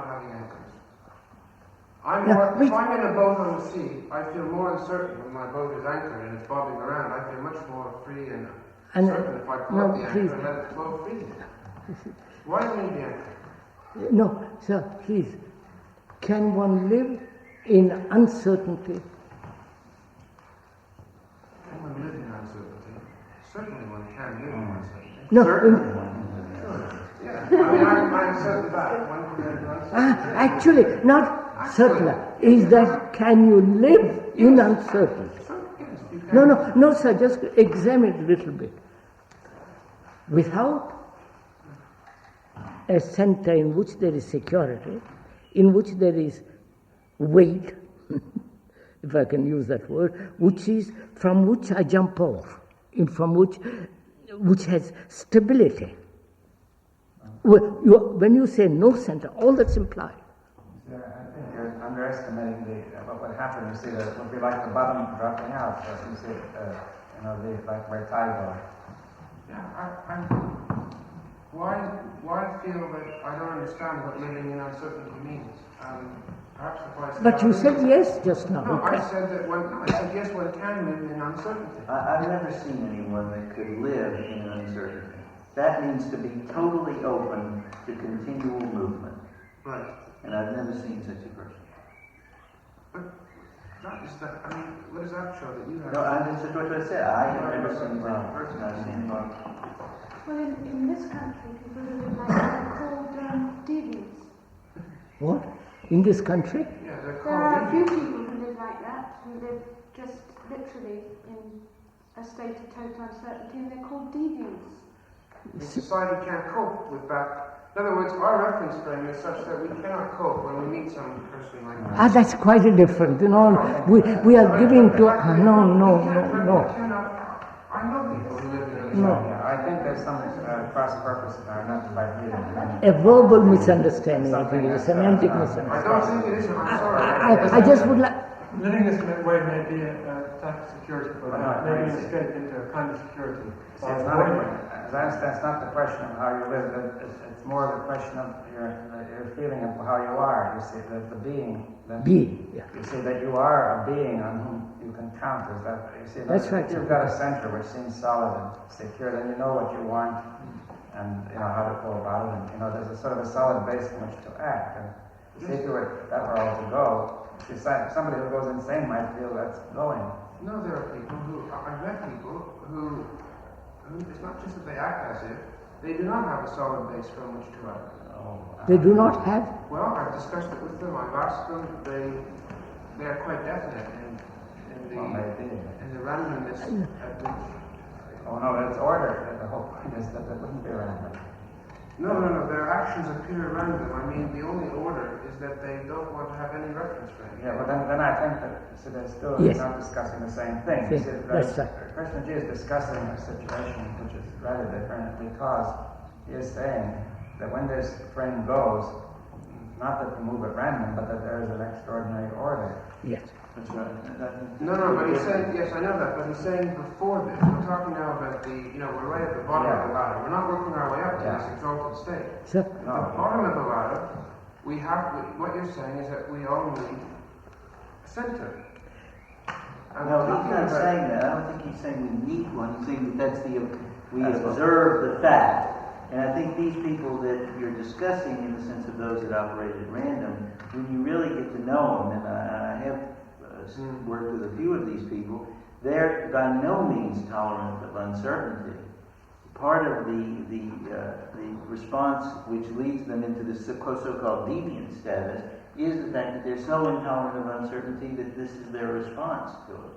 having anchors. If I'm in a boat on the sea, I feel more uncertain when my boat is anchored and it's bobbing around. I feel much more free and certain if I pull up the anchor and let it flow freely. Why do we need the anchor? No, sir, please. Can one live in uncertainty? Can one live in uncertainty? Certainly one can live in uncertainty. No. Sure. Yeah. I'm certain that one can live in uncertainty. Actually, not certain. Is that can you live in uncertainty? No, sir, just examine it a little bit. Without a center in which there is security, in which there is weight, if I can use that word, which is from which I jump off, from which has stability. When you say no center, all that's implied. Yeah, I think you're underestimating what would happen. You see, it would be like the bottom dropping out. You see, like where tide goes. Yeah, why feel that I don't understand what living in uncertainty means? Perhaps if I said... But you said yes just now. No, I said yes, one can live in uncertainty. I've never seen anyone that could live in uncertainty. That means to be totally open to continual movement. Right. And I've never seen such a person. But what does that show that you have? No, that's what I said. I have never seen such a person. I've seen one. Well, in this country, people who live like that are called deviants. What? In this country? Yeah, they're There are a called few people who live like that, who live just literally in a state of total uncertainty, and they're called deviants. The society can't cope with that. In other words, our reference frame is such that we cannot cope when we meet some person like that. That's quite a different, we are giving to, no. I know people who live in No. I think there's some cross purpose there, not by reading. A verbal misunderstanding, I think, a semantic misunderstanding. I don't think it is, I'm sorry. I just would like, Living this way may be a type of security for them, maybe an escape into a kind of security. See, as I understand, it's not the question of how you live, it's more of a question of your feeling of how you are. You see, the being. yeah. You see that you are a being on whom you can count. Is that you see? That's right. If you've got a center which seems solid and secure, then you know what you want and you know how to go about it. And you know there's a sort of a solid base on which to act. And see, if you were that were all to go, somebody who goes insane might feel that's going. No, there are people who, I've met people who it's not just that they act as if, they do not have a solid base from which to act. They do not have? Well, I've discussed it with them, I've asked them, they are quite definite in the randomness at which... Oh no, it's order. The whole point is that it wouldn't be random. No, their actions appear random. I mean, the only order is that they don't want to have any reference frame. Yeah, but then I think that they're still not discussing the same thing. That's right. Krishnamurti is discussing a situation which is rather different because he is saying that when this frame goes, not that we move at random, but that there is an extraordinary order. Yes. That's right. No, but he's saying, yes, I know that, but he's saying before this, we're talking now about we're right at the bottom of the ladder. We're not working our way up to this exalted state. So, At the bottom of the ladder, what you're saying is that we all need a center. No, he's not saying that. I don't think he's saying we need one. He's saying that we observe the fact. And I think these people that you're discussing, in the sense of those that operate at random, when you really get to know them, and I have worked with a few of these people, they're by no means tolerant of uncertainty. Part of the response which leads them into this so-called deviant status is the fact that they're so intolerant of uncertainty that this is their response to it.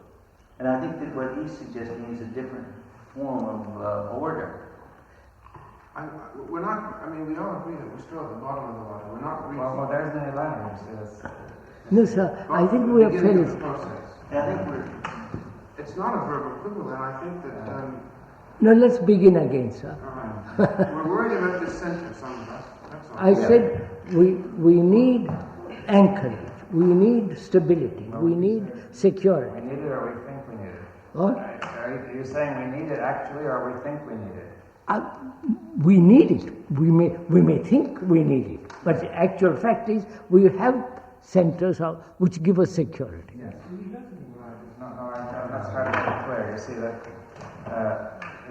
And I think that what he's suggesting is a different form of order. We all agree that we're still at the bottom of the ladder. We're not reaching... Well, there's no ladder, you see. no, sir, I think we are fairly... I think it's not a verbal equivalent. I think that... No, let's begin again, sir. We're worried about this center, some of us. That's all. I said we need anchorage, we need stability, we need security. We need it or we think we need it. What? Are you saying we need it actually or we think we need it? We need it. We may think we need it, but the actual fact is we have centers which give us security. Yes. No, that's hard to be clear. You see that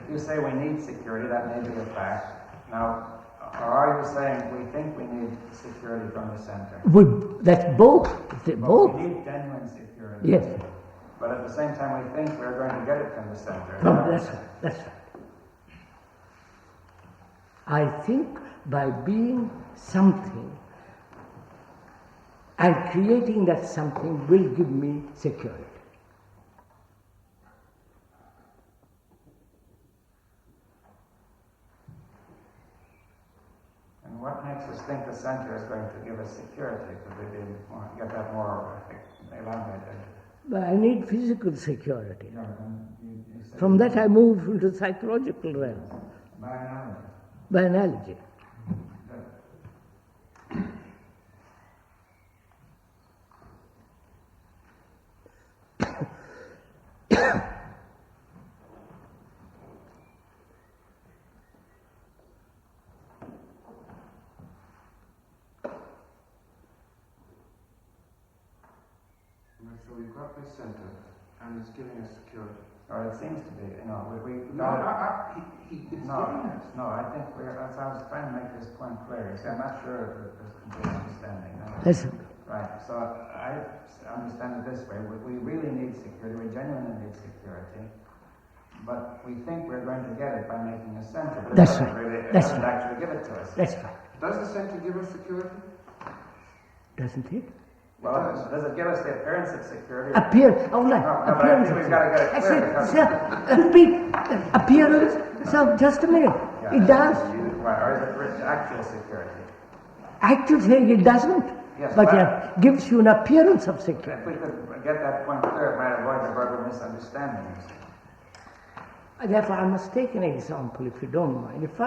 if you say we need security, that may be a fact. Now, or are you saying we think we need security from the center? That's both. Both. We need genuine security. Yes. But at the same time, we think we're going to get it from the center. No, that's right. I think by being something and creating that something will give me security. And what makes us think the center is going to give us security? Could we get that more elaborated? But I need physical security. Yeah, From that I move into psychological realm. by analogy. By analogy. So we've got this center, and it's giving us security. Or it seems to be, No, it's giving us. No, I think that's how I was trying to make this point clear. See, I'm not sure if there's complete understanding. Yes. Right, so I understand it this way. We really need security, we genuinely need security, but we think we're going to get it by making a center. But That's it right. Really, it That's doesn't right. actually give it to us. That's right. Does the center give us security? Doesn't it? Well, does it give us the appearance of security? But I think we've got to get it clear. Sir, appearance. So just a minute. Yeah. It does. Or is it actual security? Actually saying it doesn't. Yes, but it gives you an appearance of security. If we could get that point clear, it might avoid the verbal misunderstandings. Therefore, I must take an example, if you don't mind. If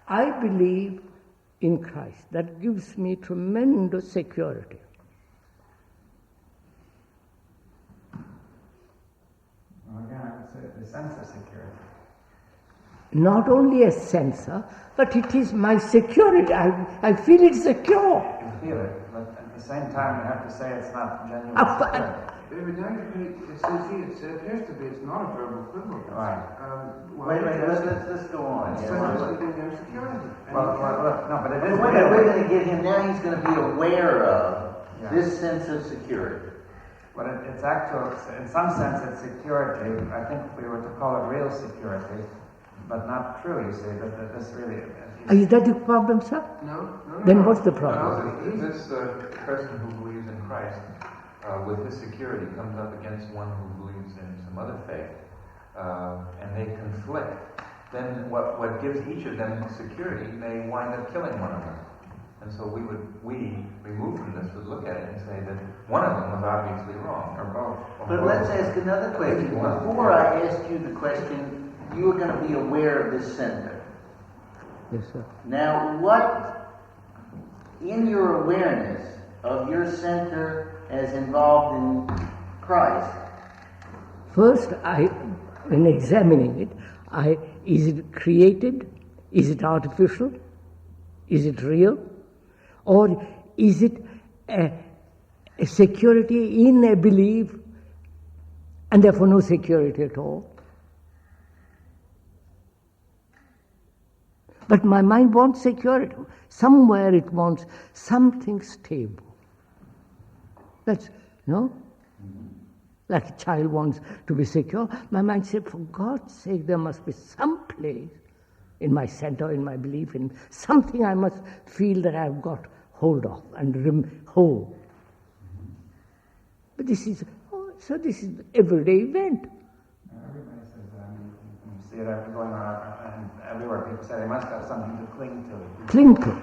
I believe in Christ, that gives me tremendous security. Well, again, I would say the sense of security. Not only a sensor, but it is my security. I feel it secure. You feel it, but at the same time, you have to say it's not genuine security. David, now it appears to be, it's not a verbal equivalent. Right. Wait, let's go on. It's security. Well, look, no, but it is. We're going to get him, now he's going to be aware of this sense of security. But it's actual, in some sense it's security. I think we were to call it real security, but not true, you see, that this really... Is that the problem, sir? No. Then what's the problem? No, this person who believes in Christ, with his security, comes up against one who believes in some other faith, and they conflict. Then what gives each of them security may wind up killing one another. And so we removed from this, would look at it and say that one of them was obviously wrong, or both. But let's ask another question. Before I ask you the question, you are going to be aware of this center. Yes, sir. Now, what, in your awareness of your center as involved in Christ? First, in examining it, is it created? Is it artificial? Is it real? Or is it a security in a belief and therefore no security at all? But my mind wants security. Somewhere it wants something stable. That's, like a child wants to be secure. My mind said, for God's sake, there must be some place in my center, in my belief, in something I must feel that I've got hold of and hold. But this is everyday event. Everybody says that. You see it going on, and everywhere people say they must have something to cling to. Cling to.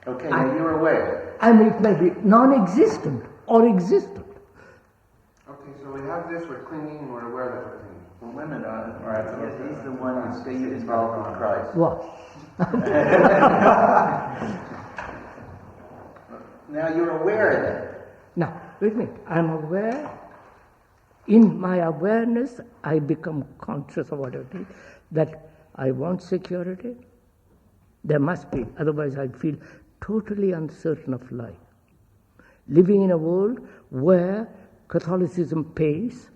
Okay, now you're aware. I mean, it may be non-existent or existent. Okay, so we have this, we're clinging, and we're aware that we're clinging. Well, women are. Right, so he's the one who's staying involved with Christ. What? Now you're aware of that. Now, wait a minute. I'm aware. In my awareness, I become conscious of what it is, that I want security. There must be, otherwise I'd feel totally uncertain of life. Living in a world where Catholicism pays,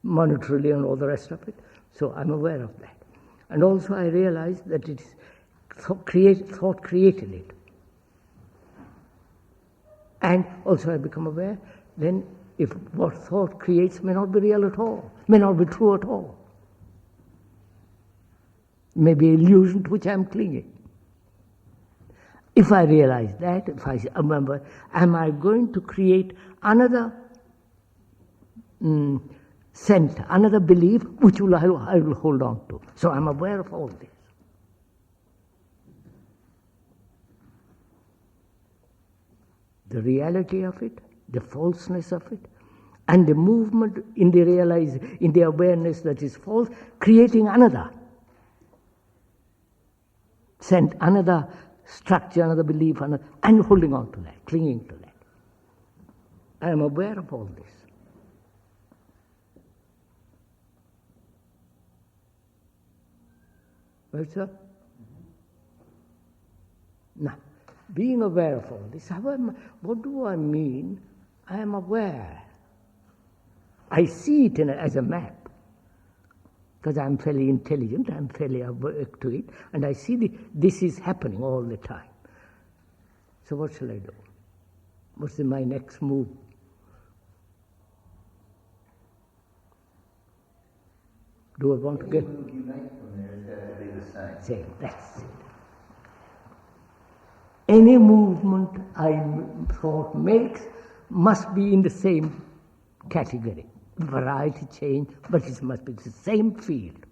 monetarily and all the rest of it. So I'm aware of that. And also I realize that it is thought created it. And also I become aware, then if what thought creates may not be real at all, may not be true at all. It may be illusion to which I'm clinging. If I realize that, if I remember, am I going to create another center, another belief which I will hold on to? So I'm aware of all this. The reality of it, the falseness of it, and the movement in the awareness that is false, creating another. Send another structure, another belief, and holding on to that, clinging to that. I am aware of all this. Right, sir? Now, being aware of all this, what do I mean? I am aware. I see it as a map. Because I'm fairly intelligent, I'm fairly aware to it, and I see this is happening all the time. So what shall I do? What's my next move? Do I want to get... Any move you make from there has got to be the same. Same, that's it. Any movement thought makes must be in the same category. Variety change, but it must be the same field.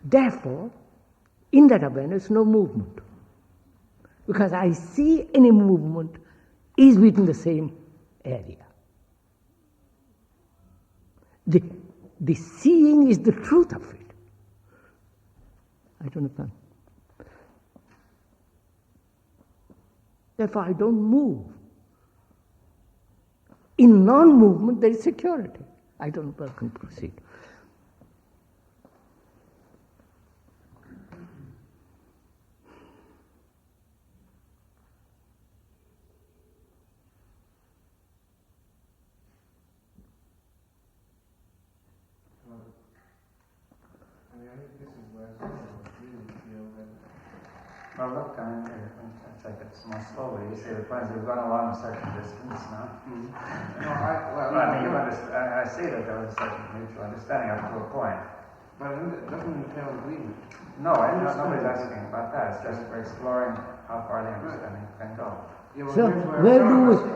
Therefore, in that awareness, no movement. Because I see any movement is within the same area. The seeing is the truth of it. I don't understand. Therefore, I don't move. In non-movement, there is security. I don't know how I can proceed. Well, look, I'm here. I'll take it more slowly. You say the plans have gone along a certain distance now. Mm-hmm. No, I mean, you understand. I see that there was a certain mutual understanding up to a point. But it doesn't entail agreement. No, nobody's asking about that. It's just we're exploring how far the understanding can go. Yeah, well, So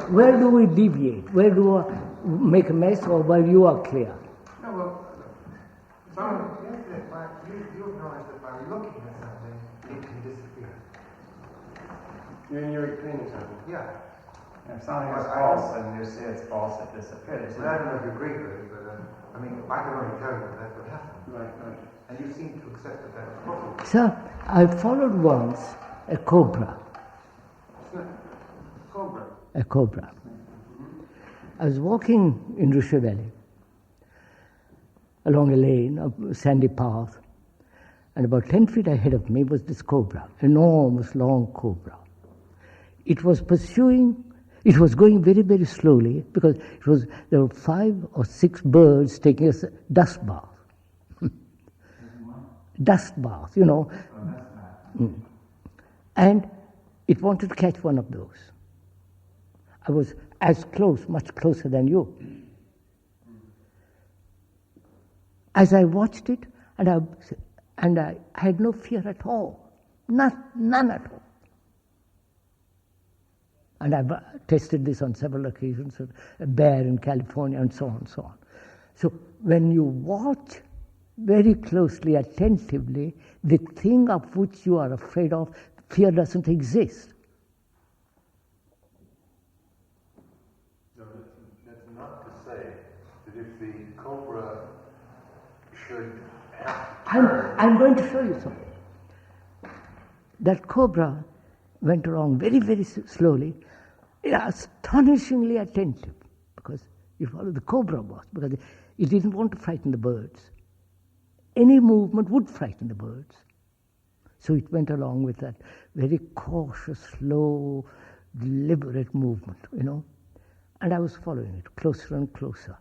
where do we deviate? Where do I make a mess, or where you are clear? No, well, you acknowledge that by looking at something, it can disappear. You're explaining something. Yeah. If something is false and you see it's false, it disappears. Well, I don't know if you agree with it, but I mean, I can only tell you that that's what happened. Right. And you seem to accept that that's possible. Sir, I followed once a cobra. Cobra. A cobra. I was walking in Rishi Valley along a lane, a sandy path, and about 10 feet ahead of me was this cobra, enormous long cobra. It was going very, very slowly because there were 5 or 6 birds taking a dust bath. Dust bath, you know. And it wanted to catch one of those. I was as close, much closer than you. As I watched it, and I had no fear at all, none at all. And I've tested this on several occasions, with a bear in California, and so on and so on. So when you watch very closely, attentively, the thing of which you are afraid of, fear doesn't exist. No, that's not to say that if the cobra should have I'm going to show you something. That cobra went along very, very slowly, astonishingly attentive, because you follow the cobra was, because it didn't want to frighten the birds. Any movement would frighten the birds. So it went along with that very cautious, slow, deliberate movement, you know. And I was following it closer and closer,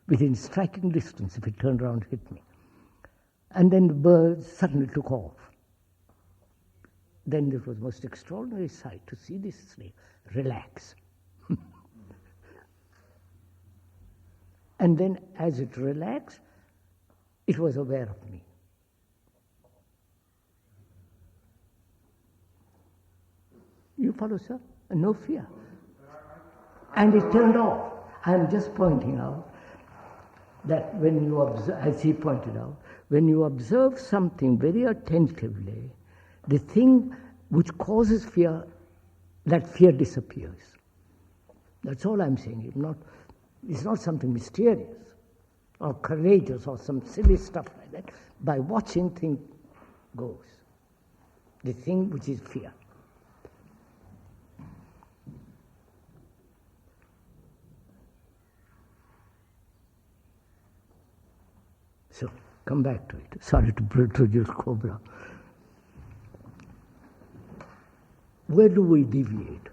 within striking distance if it turned around and hit me. And then the birds suddenly took off. Then it was the most extraordinary sight to see this snake relax. And then as it relaxed, it was aware of me. You follow, sir? And no fear. And it turned off. I'm just pointing out that when you observe, as he pointed out, when you observe something very attentively, the thing which causes fear, that fear disappears. That's all I'm saying. It's not something mysterious or courageous or some silly stuff like that. By watching, thing goes. The thing which is fear. So, come back to it. Sorry to produce cobra. Where do we deviate?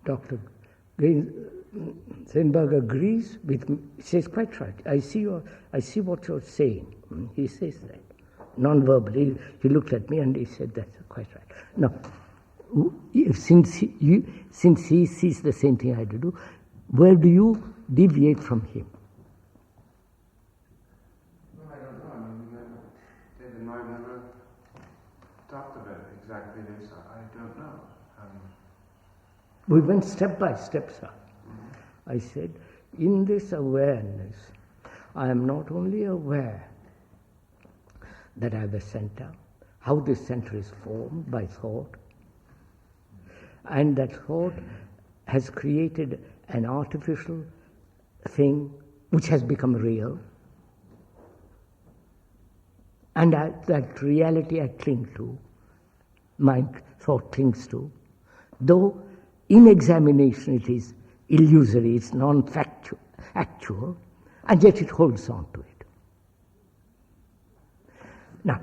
Dr. Zenberg agrees with me. He says, quite right. I see what you're saying. He says that. Non-verbally, he looked at me and he said, that's quite right. Now, since he sees the same thing I do, where do you deviate from him? Well, I don't know. I mean, David and I have never talked about exactly this. I don't know. We went step by step, sir. I said, in this awareness, I am not only aware that I have a center, how this center is formed by thought, and that thought has created an artificial thing which has become real, and that reality I cling to, my thought clings to, though in examination it is illusory, it's non-factual, actual, and yet it holds on to it. Now,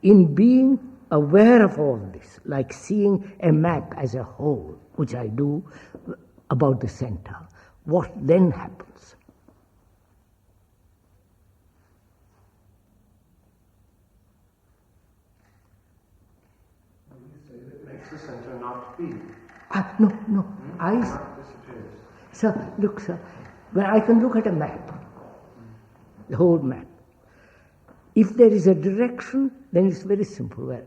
in being aware of all this, like seeing a map as a whole, which I do about the center, what then happens? You say that makes the center not be. No. Sir, look, sir. When I can look at a map, the whole map. If there is a direction, then it's very simple. Well,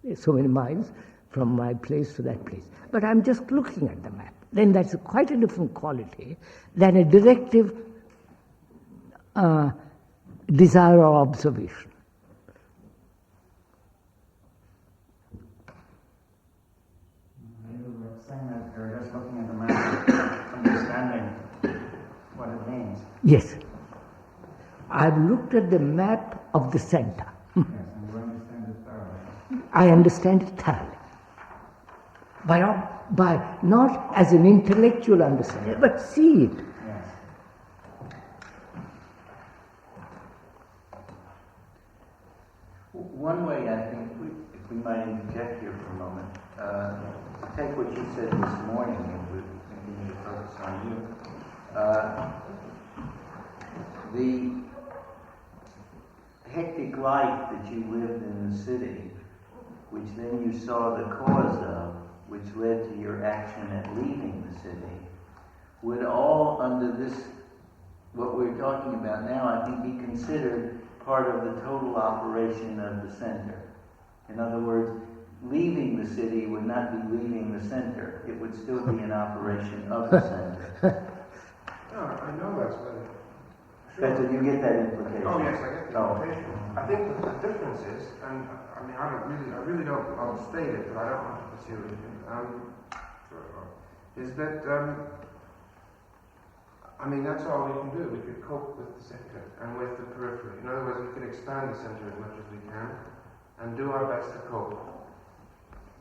there's so many miles from my place to that place. But I'm just looking at the map. Then that's quite a different quality than a directive desire or observation. You were saying that you're just looking at the map, understanding what it means. Yes. I've looked at the map of the center. Yes, and you understand it thoroughly. I understand it thoroughly. By not as an intellectual understanding, but see it. Yes. One way, I think, if we might interject here for a moment, take what you said this morning, and we're thinking to focus on you. The hectic life that you lived in the city, which then you saw the cause of, which led to your action at leaving the city, would all under this, what we're talking about now, I think be considered part of the total operation of the center. In other words, leaving the city would not be leaving the center. It would still be an operation of the center. No, I know that's what it is. Sure. You get that implication. Oh yes, I get the implication. I think that the difference is, and I mean, I really don't, I'll state it, but I don't want to pursue it. Is that, I mean, that's all we can do. We could cope with the center and with the periphery. In other words, we could expand the center as much as we can and do our best to cope.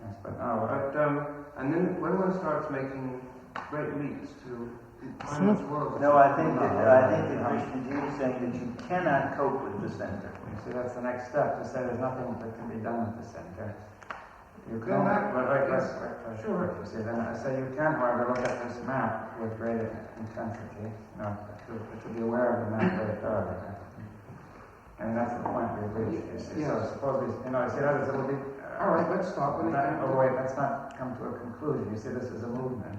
Yes, but and then when one starts making great leaps to no, I think that Krishnaji is saying that you cannot cope with the center. you see, that's the next step, to say there's nothing that can be done at the center. You Then can, that- sure. You see, then I say you can, however, look at this map with great intensity, to be aware of the map very thoroughly. And that's the point we've reached, you see. Yes. So suppose we, see, that is, it will be... All right, let's stop. wait, let's not come to a conclusion. You see, this is a movement.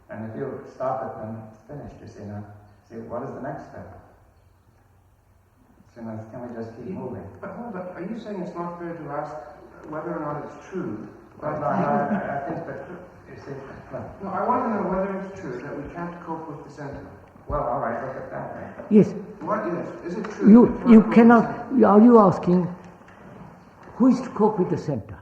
And if you stop it, then it's finished, you see. Now, see, what is the next step? So now, can we just keep moving? But hold on, are you saying it's not fair to ask whether or not it's true? Well, no, I think that, you see, No, I want to know whether it's true that we can't cope with the center. well, all right, look at that, right? Yes. What is? Is it true? You cannot. Are you asking who is to cope with the center?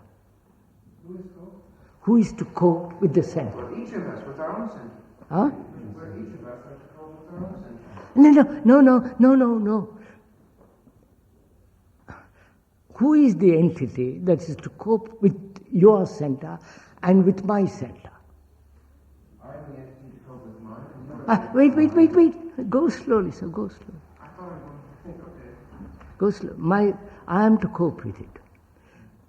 Who is cope? Who is to cope with the center? Well, each of us with our own center. Huh? Where each of us are to cope with our own center. No. Who is the entity that is to cope with your center and with my center? I'm the entity to cope with mine. Wait. Go slowly, sir. Go slowly. I thought I wanted to think, okay. Go slow. I am to cope with it.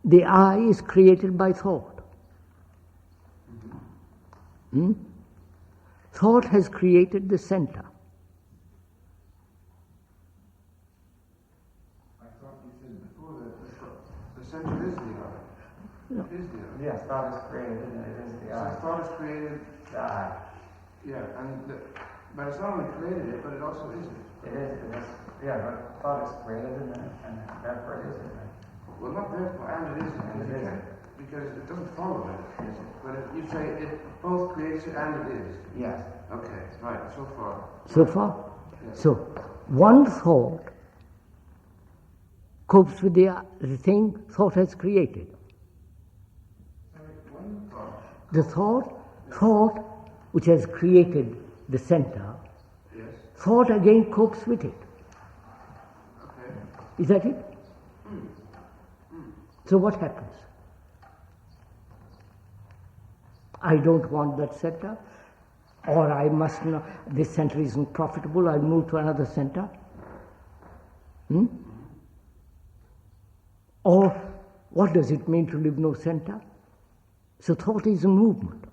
The I is created by thought. Thought has created the center. I thought you said before that the center is the eye. No. It is the eye. Yes, thought is created and it is the So eye. thought is created, The eye. yeah, but it's not only created it, but it also is it. It is. Yeah, but thought is created and therefore it is it. Well, not therefore, and it is And it is. because it doesn't follow that, is it? But if you say it both creates it and it is. Yes. Okay, right, so far. So far? Yes. So, one thought copes with the thing thought has created. Sorry, one thought. The thought which has created the center, Yes, thought again copes with it. okay. Is that it? So what happens? I don't want that center, or I must not, this center isn't profitable, I'll move to another center. Or what does it mean to live no center? So thought is a movement.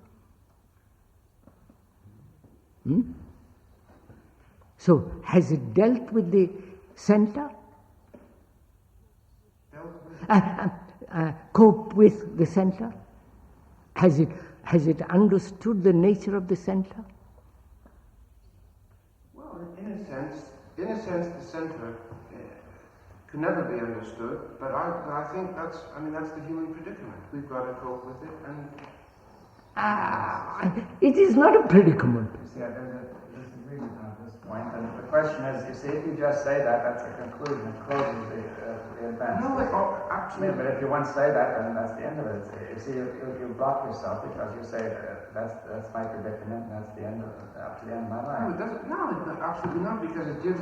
So has it dealt with the center? Cope with the center? Has it understood the nature of the center? Well, in a sense, the center can never be understood, but I think that's the human predicament. We've got to cope with it, and It is not a predicament. You see, there's a disagreement on this point. And the question is, you see, if you just say that, that's a conclusion. It closes the advance. no, actually, But if you once say that, then that's the end of it. You see, you block yourself because you say that's my predicament, and that's the end of up to the end of my no, life. it doesn't. No, absolutely not, because it gives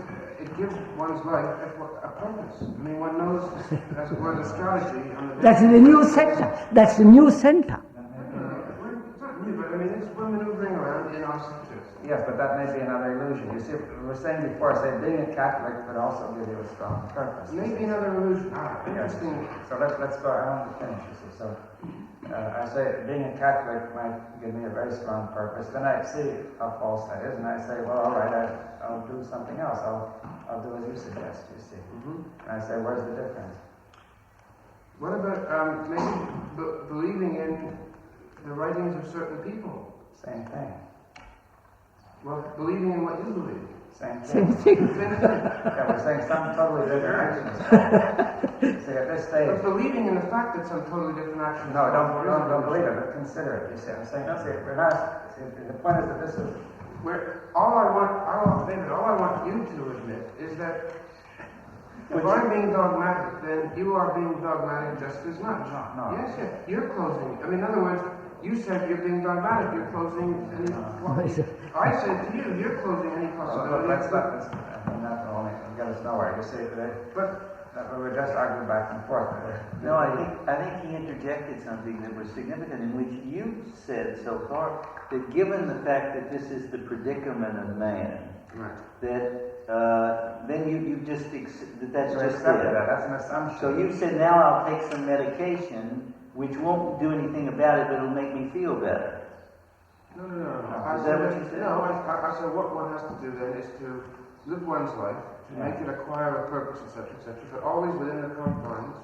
one's life a purpose. I mean, one knows, as it were, the strategy. That's the new center. That's the new center. It's not new, but I mean, we're maneuvering around in our centers. Yes, but that may be another illusion. You see, we were saying before, being a Catholic could also give you a strong purpose. Maybe another illusion. Yes. Interesting. So let's go. I want to finish. You see, so I say being a Catholic might give me a very strong purpose. Then I see how false that is, and I say, well, all right, I'll do something else. I'll do as you suggest. You see, and I say, where's the difference? What about maybe believing in the writings of certain people? Same thing. Well, believing in what you believe. Same Same thing. thing. Yeah, we're saying something totally different actions. See, at this stage. But believing in the fact that some totally different actions. No, don't believe it, but consider it. You see, I'm saying, see, we're not. See, the point is that this is. All I want you to admit is that if I'm being dogmatic, then you are being dogmatic just as much. No. Yes, you're closing. I mean, in other words, you said you're being dogmatic. You're closing any. I said to you, you're closing any possibility. Let's I mean, that will only get us nowhere. You see, but we were just arguing back and forth. No, I think he interjected something that was significant, in which you said so far that given the fact that this is the predicament of man, right, that then you just that's So just accepted it. that. That's an assumption. So you said, now I'll take some medication, which won't do anything about it, but it'll make me feel better. No. Is that what you said? No, I said what one has to do then is to live one's life, to make it acquire a purpose, etc., but always within the confines,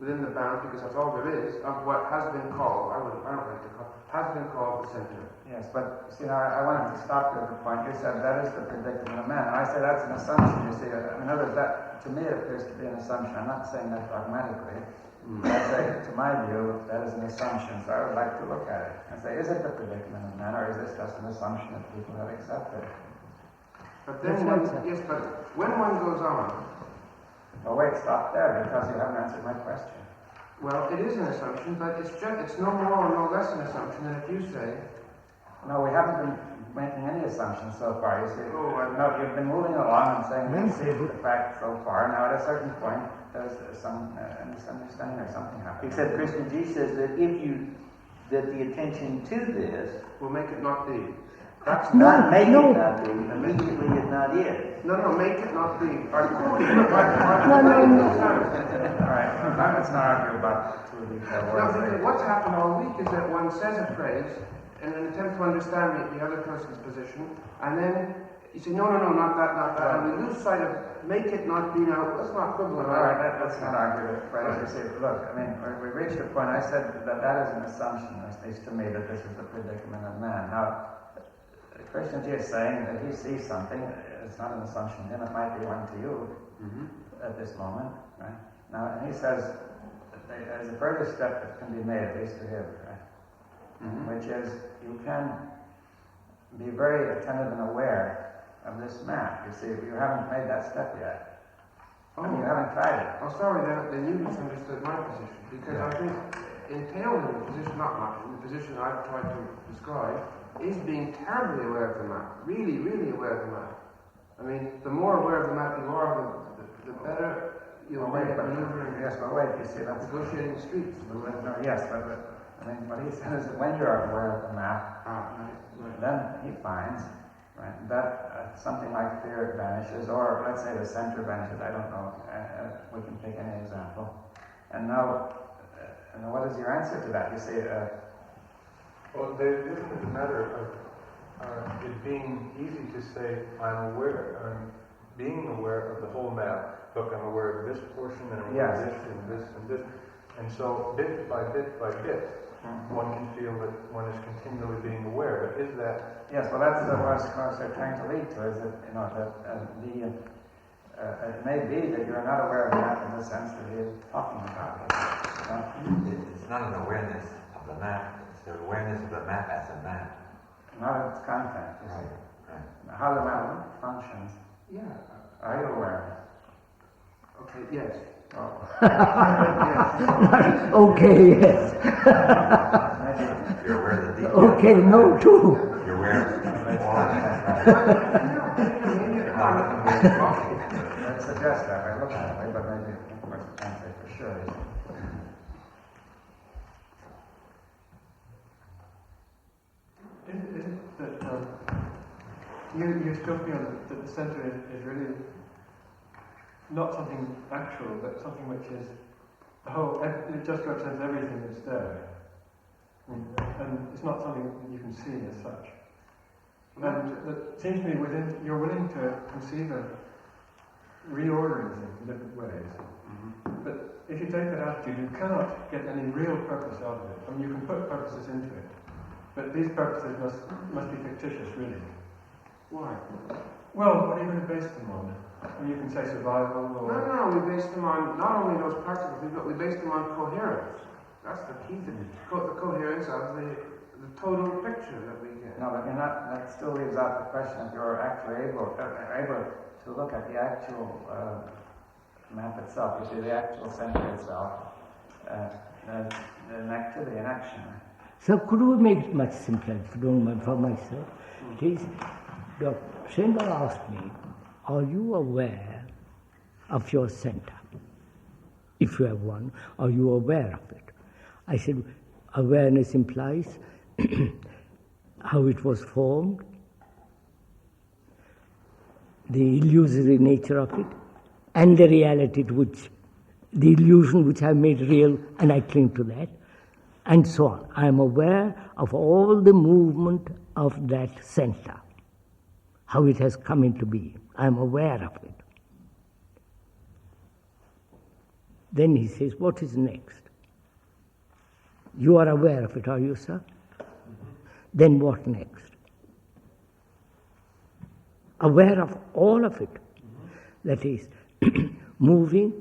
within the bounds, because that's all there is, of what has been called, I don't like to call, has been called the center. Yes, but see, now I wanted to stop you at the point. You said that is the predicament of man. And I say that's an assumption. You see, in other words, that to me it appears to be an assumption. I'm not saying that dogmatically. I say, to my view, that is an assumption. So I would like to look at it and say, is it the predicament of man, or is this just an assumption that people have accepted? But then, but when one goes on. Oh wait, stop there, because you haven't answered my question. Well, it is an assumption, but it's no more or no less an assumption than if you say. No, we haven't been making any assumptions so far. You see, no, you've been moving along and saying we see the fact so far. Now, at a certain point, there's some misunderstanding or something happens. Except Krishnamurti says that that the attention to this will make it not be. That's not make it not be. Immediately it not is. No, make it not be. No. All right, let's not argue about too detailed words. No, because what's happened all week is that one says a phrase, in an attempt to understand the other person's position, and then you say, no, not that, and we lose sight of, make it not be now, let's not quibble All about right, it. let's not argue it. Right, as you say, look, I mean, we reached a point, I said that is an assumption, at least to me, that this is the predicament of man. Now, Krishnamurti is saying that he sees something, it's not an assumption to him, it might be one to you at this moment, right? Now, and he says, there's a further step that can be made, at least to him, right? Which is, you can be very attentive and aware of this map. You see, you haven't made that step yet. I mean, you haven't tried it. Oh, sorry, then you misunderstood my position, because I think entailed in the position, not mine, in the position I've tried to describe, is being terribly aware of the map, really, really aware of the map. I mean, the more aware of the map you are, the better you'll make maneuvering. Yes, but wait, you see, that's negotiating the streets. No, yes, but I mean, what he says is when you're aware of the map, then he finds, right, that something like fear vanishes, or let's say the center vanishes, I don't know, we can take any example. And now, what is your answer to that? You say, well, there isn't a matter of it being easy to say, I'm being aware of the whole map. Look, I'm aware of this portion, and I'm aware of this, and this, and this. And so, bit by bit by bit, one can feel that one is continually being aware. But is that... Yes, well, that's what I was trying to lead to, is that, it may be that you're not aware of that in the sense that he is talking about it. It's not an awareness of the map, it's the awareness of the map as a map. Not of its content. Right. How the map functions. Yeah. Are you aware? Okay, yes. Oh. Okay, yes. You're aware of the details. Okay, no, too. You're aware of Let's suggest that. I look that way, but maybe, of course, we can't say for sure. Is it that you still feel that the centre is really not something actual, but something which is the whole, it just represents everything that's there. And it's not something that you can see as such. And it seems to me you're willing to conceive of reordering things in different ways. But if you take that attitude, you cannot get any real purpose out of it. I mean, you can put purposes into it, but these purposes must be fictitious, really. Why? Well, what are you going to base them on? Well, you can say survival or... No, we base them on not only those particles, we base them on coherence. That's the key thing. The coherence of the total picture that we get. No, but you're not, that still leaves out the question if you're actually able to look at the actual map itself. You see, the actual center itself, an activity, an action. So could we make it much simpler, if you don't mind, for myself? It is, Dr. Shendal asked me, are you aware of your center? If you have one, are you aware of it? I said, awareness implies how it was formed, the illusory nature of it, and the reality the illusion which I made real, and I cling to that, and so on. I am aware of all the movement of that center, how it has come into being. I am aware of it. Then he says, what is next? You are aware of it, are you, sir? Then what next? Aware of all of it. That is, moving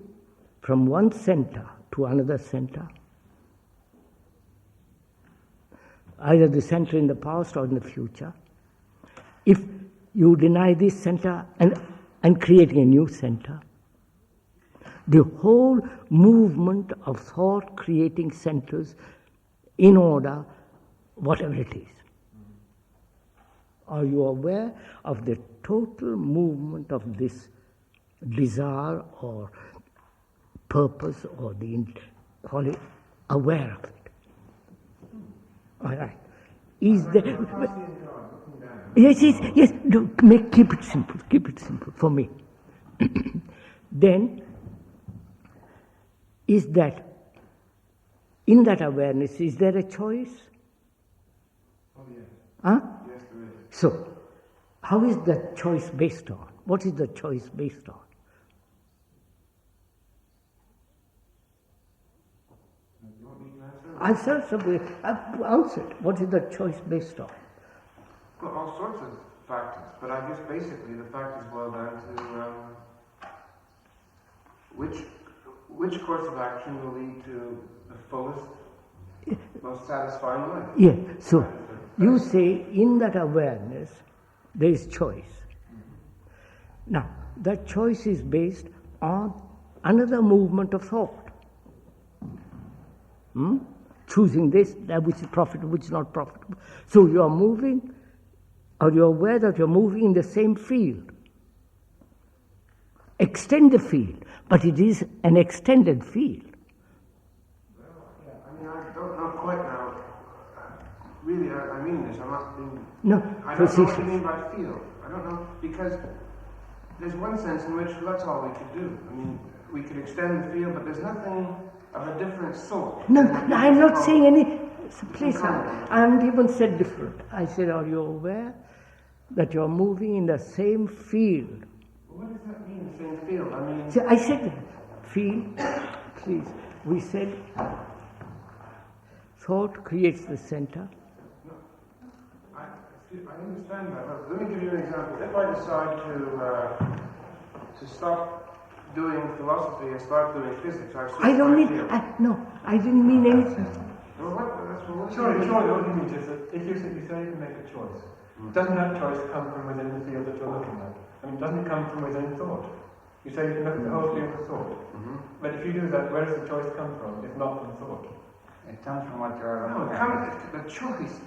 from one center to another center. Either the center in the past or in the future. If you deny this center and creating a new center, the whole movement of thought creating centers in order, whatever it is. Are you aware of the total movement of this desire or purpose or call it aware of it? All right. Is there... Yes. Keep it simple for me. Then, is that, in that awareness, is there a choice? Oh, yes. Huh? Yes, there is. So, how is that choice based on? What is the choice based on? You want me to answer? I've answered. What is the choice based on? Well, all sorts of factors, but I guess basically the factors boil down to which course of action will lead to the fullest, most satisfying life. Yeah, so you say in that awareness there is choice. Now, that choice is based on another movement of thought. Choosing this, that which is profitable, which is not profitable. So you are moving, or you're aware that you're moving in the same field. Extend the field, but it is an extended field. Well, yeah, I mean, I don't know quite now. Really, I mean this. I'm not being. No, I don't know what you mean by field. I don't know, because there's one sense in which that's all we could do. I mean, we could extend the field, but there's nothing of a different sort. No, I'm not saying any. Please, I haven't even said different. I said, are you aware that you're moving in the same field? What does that mean, same field? I mean... See, I said field, please. We said thought creates the center. No, I understand that, but let me give you an example. If I decide to stop doing philosophy and start doing physics, I don't need... I didn't mean anything. Well, what? Surely, what you mean is that if you say you can make a choice, doesn't that choice come from within the field that you're looking at? I mean, doesn't it come from within thought? You say you can look at the whole field of thought. But if you do that, where does the choice come from, if not from thought? It comes from what you're... No, the choice.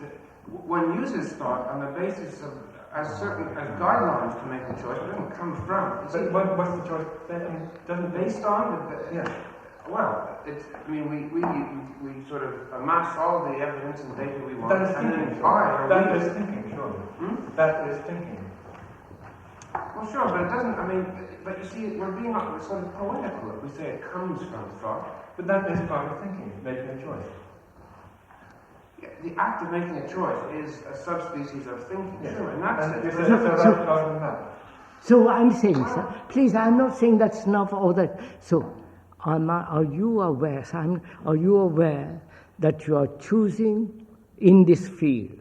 One uses thought on the basis of as guidelines to make the choice. It doesn't come from. But what's the choice? I mean, doesn't based on? Yeah. Well, it's. I mean, we sort of amass all the evidence and data we want. That is thinking. That is thinking, surely. That is thinking. Well, sure, but it doesn't. I mean, but you see, we're being sort of poetical. We say it comes from thought, but that is part of thinking, making a choice. Yeah, the act of making a choice is a subspecies of thinking. Yeah. Sure, and that's it. So I'm saying, sir, please, I'm not saying that's enough or that. So, are you aware? Are you aware that you are choosing in this field?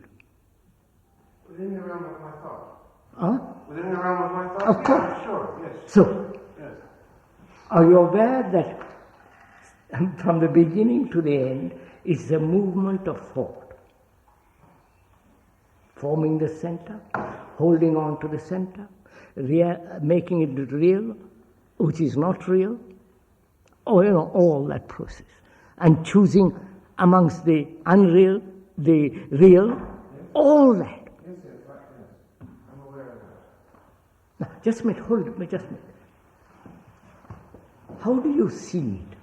Within the realm of my thought. Huh? Within the realm of my thought? Of course. Yeah, sure, yes. So, yes. Are you aware that from the beginning to the end is the movement of thought? Forming the center, holding on to the center, making it real, which is not real, or all that process. And choosing amongst the unreal, the real, all that. I'm aware of that. Now, just a minute, hold it, just a minute. How do you see it?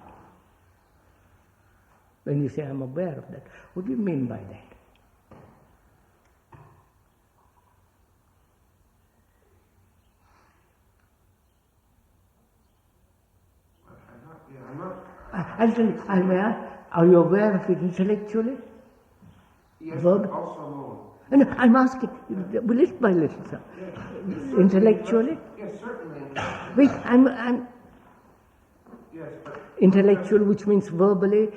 When you say, I'm aware of that, what do you mean by that? I'll tell you, are you aware of it intellectually? Yes, Verb? also more. No, I'm asking, little by little, sir. Yes, Intellectually? Yes, certainly. Wait, I'm Yes, but... Intellectual, which means verbally,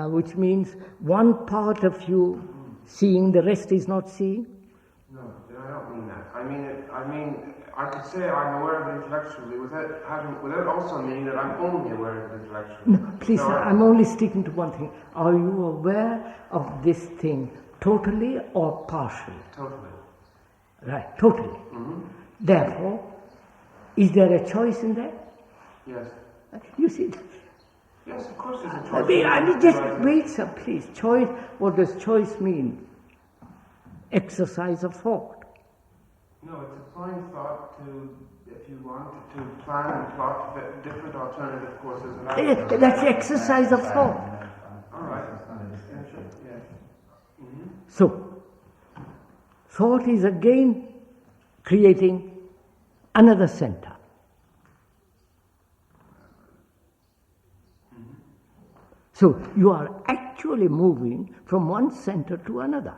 which means one part of you seeing, the rest is not seeing? No, I don't mean that. I mean, I could say I'm aware of it intellectually without also meaning that I'm only aware of it intellectually. No, please, sir, I'm only sticking to one thing. Are you aware of this thing totally or partially? Totally. Right, totally. Mm-hmm. Therefore, is there a choice in that? Yes. You see? Yes, of course there's a choice. I mean, just wait, sir, please. Choice, what does choice mean? Exercise of thought. No, it's applying thought to, if you want, to plan and plot different alternative courses of action. That's exercise of thought. All right. Yes. Mm-hmm. So, thought is again creating another center. So, you are actually moving from one center to another.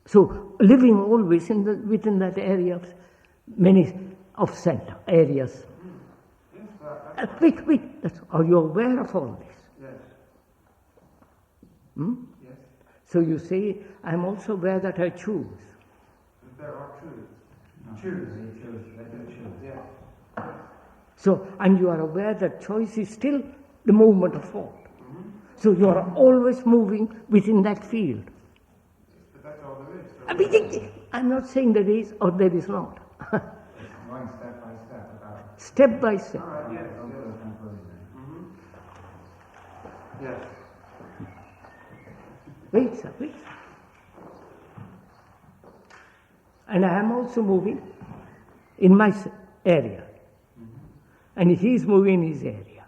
So living always within that area of many of center areas. Wait. Are you aware of all this? Yes. Yes. So you say, I'm also aware that I choose. There are truths. No, they choose. Yeah. So, and you are aware that choice is still the movement of thought. So you are always moving within that field. But that's all there is. I'm not saying there is or there is not. Going step by step without Step by step. All right, yes. going to the conclusion. Yes. Wait, sir. And I am also moving in my area. And he is moving in his area.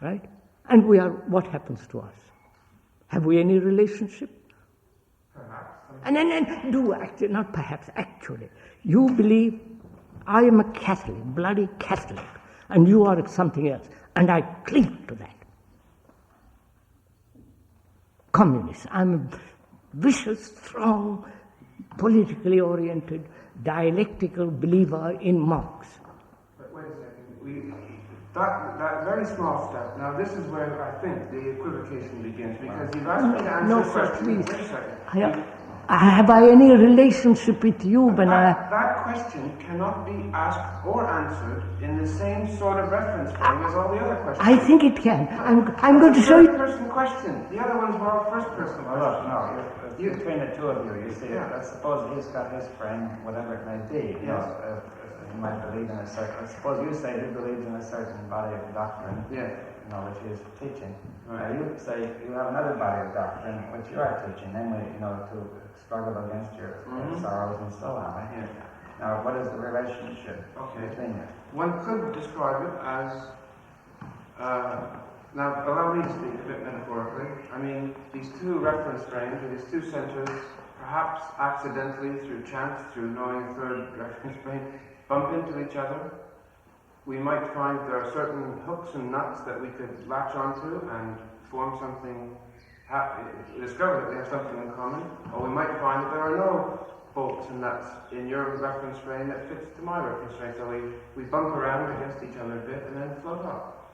Right? And what happens to us? Have we any relationship? Perhaps. And do actually, not perhaps, actually. You believe I am a Catholic, bloody Catholic, and you are something else, and I cling to that. Communist. I'm a vicious, strong, politically oriented, dialectical believer in Marx. But wait a second. That very small step. Now this is where I think the equivocation begins, because you've asked me to answer No, a sir, question. please. Wait a second. Have I any relationship with you when That question cannot be asked or answered in the same sort of reference frame as all the other questions. I think it can. I'm going to show you. Third-person question. The other ones were all first-person Well, look, questions. no, between the two of you see, Yeah. let's suppose he's got his frame, whatever it may be. You Yes. know, he might believe in a certain, suppose you say he believes in a certain body of doctrine, Yeah. you know, which he is teaching. Right. Now you say you have another body of doctrine which you are teaching, namely, you know, to struggle against your sorrows and so on, right? Yeah. Now, what is the relationship Okay. between you? One could describe it as, now allow me to speak a bit metaphorically. I mean, these two reference frames, or these two centers, perhaps accidentally, through chance, through knowing a third reference frame, bump into each other. We might find there are certain hooks and nuts that we could latch onto and form something, discover that we have something in common, or we might find that there are no bolts and nuts in your reference frame that fits to my reference frame, so we bump around against each other a bit and then float up.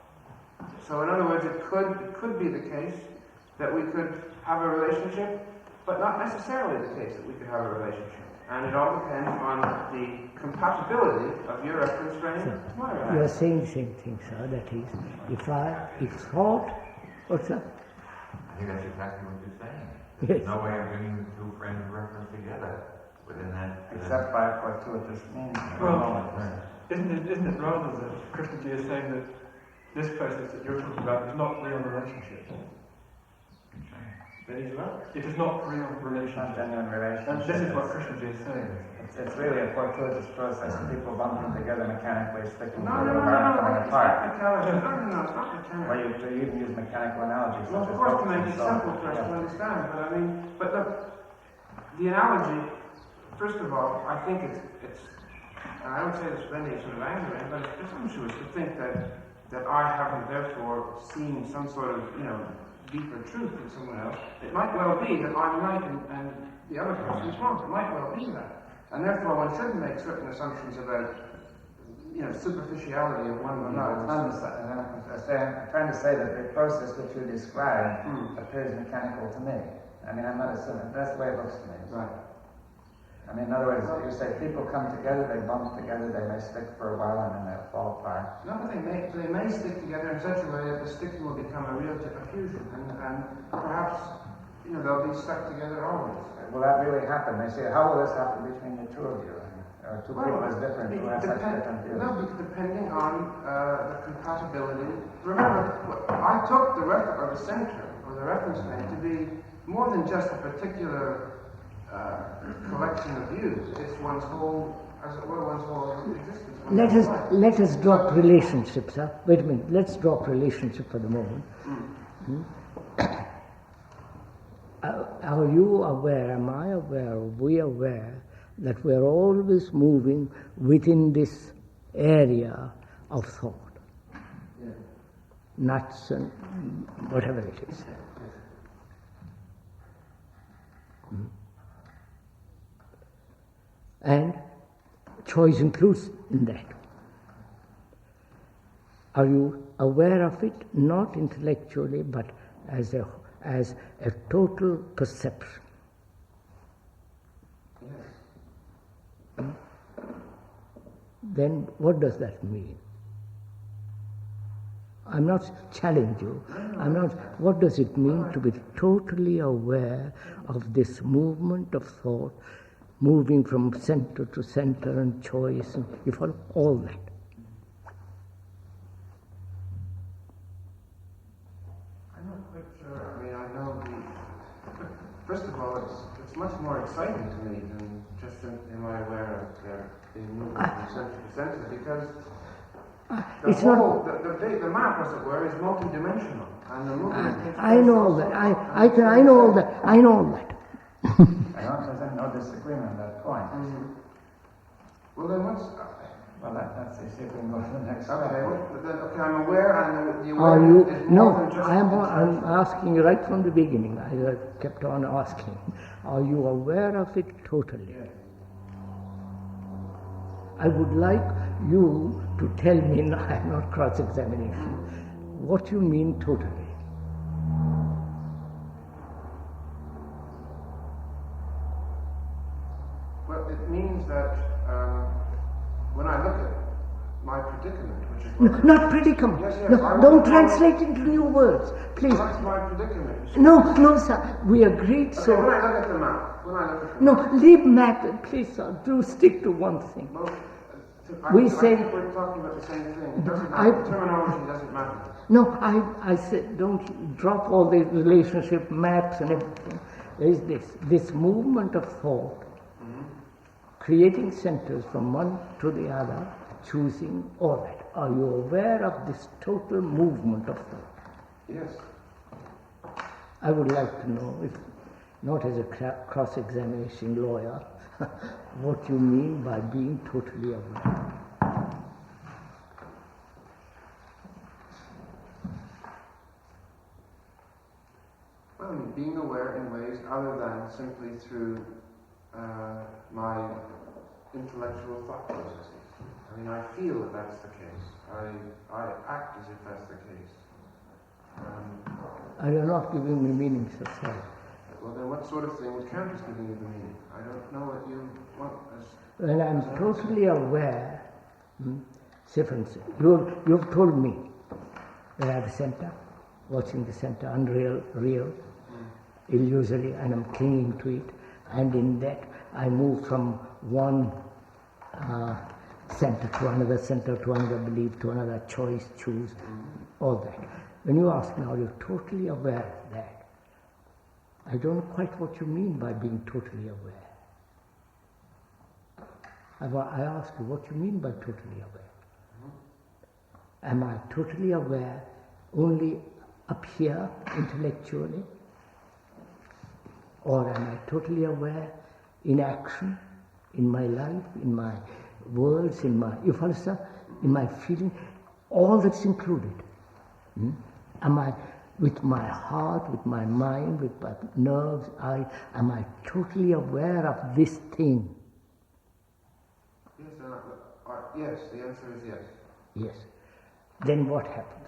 So in other words, it could be the case that we could have a relationship, but not necessarily the case that we could have a relationship. And it all depends on the compatibility of your reference frame to my reference. You are saying the same thing, sir. That is, if thought, what's that? I think that's exactly what you're saying. Yes. There's no way of bringing the two frames of reference together within that. Except by fortuitous means. Well, isn't it rather that Krishnamurti is saying that this process that you're talking about is not real relationship? Then he's right. It is not real Not relationship. genuine relationship. And this is what Krishnamurti is saying. It's really a fortuitous process. People bumping together mechanically, sticking No, together, it's coming not apart. mechanical. No, it's not mechanical. Well, you even use mechanical analogies. Well, such of as course, to hooks make and it so on. simple for us to Yeah. understand. But look, the analogy, first of all, I think it's and I would say this with any sort of anger, but it's presumptuous to think that I haven't therefore seen some sort of, deeper truth in someone else. It might well be that I'm right and the other person is wrong. It might well be that. And therefore one shouldn't make certain assumptions about, superficiality of one another. I'm trying to say that the process which you describe appears mechanical to me. I mean, I'm not assuming. That's the way it looks to me. Right. I mean, in other words, you say people come together, they bump together, they may stick for a while and then they'll fall apart. No, they may stick together in such a way that the sticking will become a real fusion, and perhaps, they'll be stuck together always. Will that really happen? They say, how will this happen between the two of you? Or two people as different who have such different views? No, depending on the compatibility. Remember, I took the center, or the reference frame, to be more than just a particular collection of views. It's one's whole, as it were, one's whole existence. Let us drop relationships, huh? Wait a minute. Let's drop relationship for the moment. Are you aware? Am I aware? Are we aware that we're always moving within this area of thought? Yeah. Nuts and whatever it is. And choice includes in that. Are you aware of it, not intellectually, but as a total perception? Yes. Then what does that mean? I'm not challenging you. I'm not. What does it mean to be totally aware of this movement of thought, moving from center to center and choice, and you follow all that? I'm not quite sure. I mean, I know first of all, it's much more exciting to me than just am I aware of being moved from center to center, because the map, as it were, is multidimensional, and the movement. I know that. I know all that. I know all that. I don't there's no disagreement on that point. Mm-hmm. Well, then what's... Well, let's see if we can go to the next Okay, slide. okay, I'm aware, and the Are awareness you? is more No, than just... I'm asking you right from the beginning. I kept on asking. Are you aware of it totally? Yes. I would like you to tell me, no, I'm not cross-examination, what you mean totally. Well, it means that when I look at my predicament, which is... No, not predicament. Yes, yes, No, don't translate into new words, please. Well, that's my predicament. No, sir. We agreed, Okay, so... when I look at the map, No, leave matter, please, sir. Do stick to one thing. Well, I think we're talking about the same thing. It doesn't matter. Terminology doesn't matter. No, I said don't drop all the relationship maps and everything. There is this movement of thought, creating centers from one to the other, choosing all that. Are you aware of this total movement of thought? Yes. I would like to know, if not as a cross-examination lawyer, what you mean by being totally aware. Well, I mean, being aware in ways other than simply through my intellectual thought processes. I mean, I feel that that's the case. I act as if that's the case. Are you not giving me meaning, sir? Sorry. Well, then what sort of thing would count as giving you the meaning? I don't know what you want as... Well, I'm totally aware. Say, for instance, you've told me that I have a center, watching the center, unreal, real, illusory, and I'm clinging to it. And in that, I move from one center to another belief, to another choice, choose, all that. When you ask now, you're totally aware of that. I don't know quite what you mean by being totally aware. I ask you what you mean by totally aware. Am I totally aware only up here, intellectually? Or am I totally aware in action, in my life, in my words, in my, in my feeling, all that's included? Am I, with my heart, with my mind, with my nerves, am I totally aware of this thing? Yes, the answer is yes. Yes. Then what happens?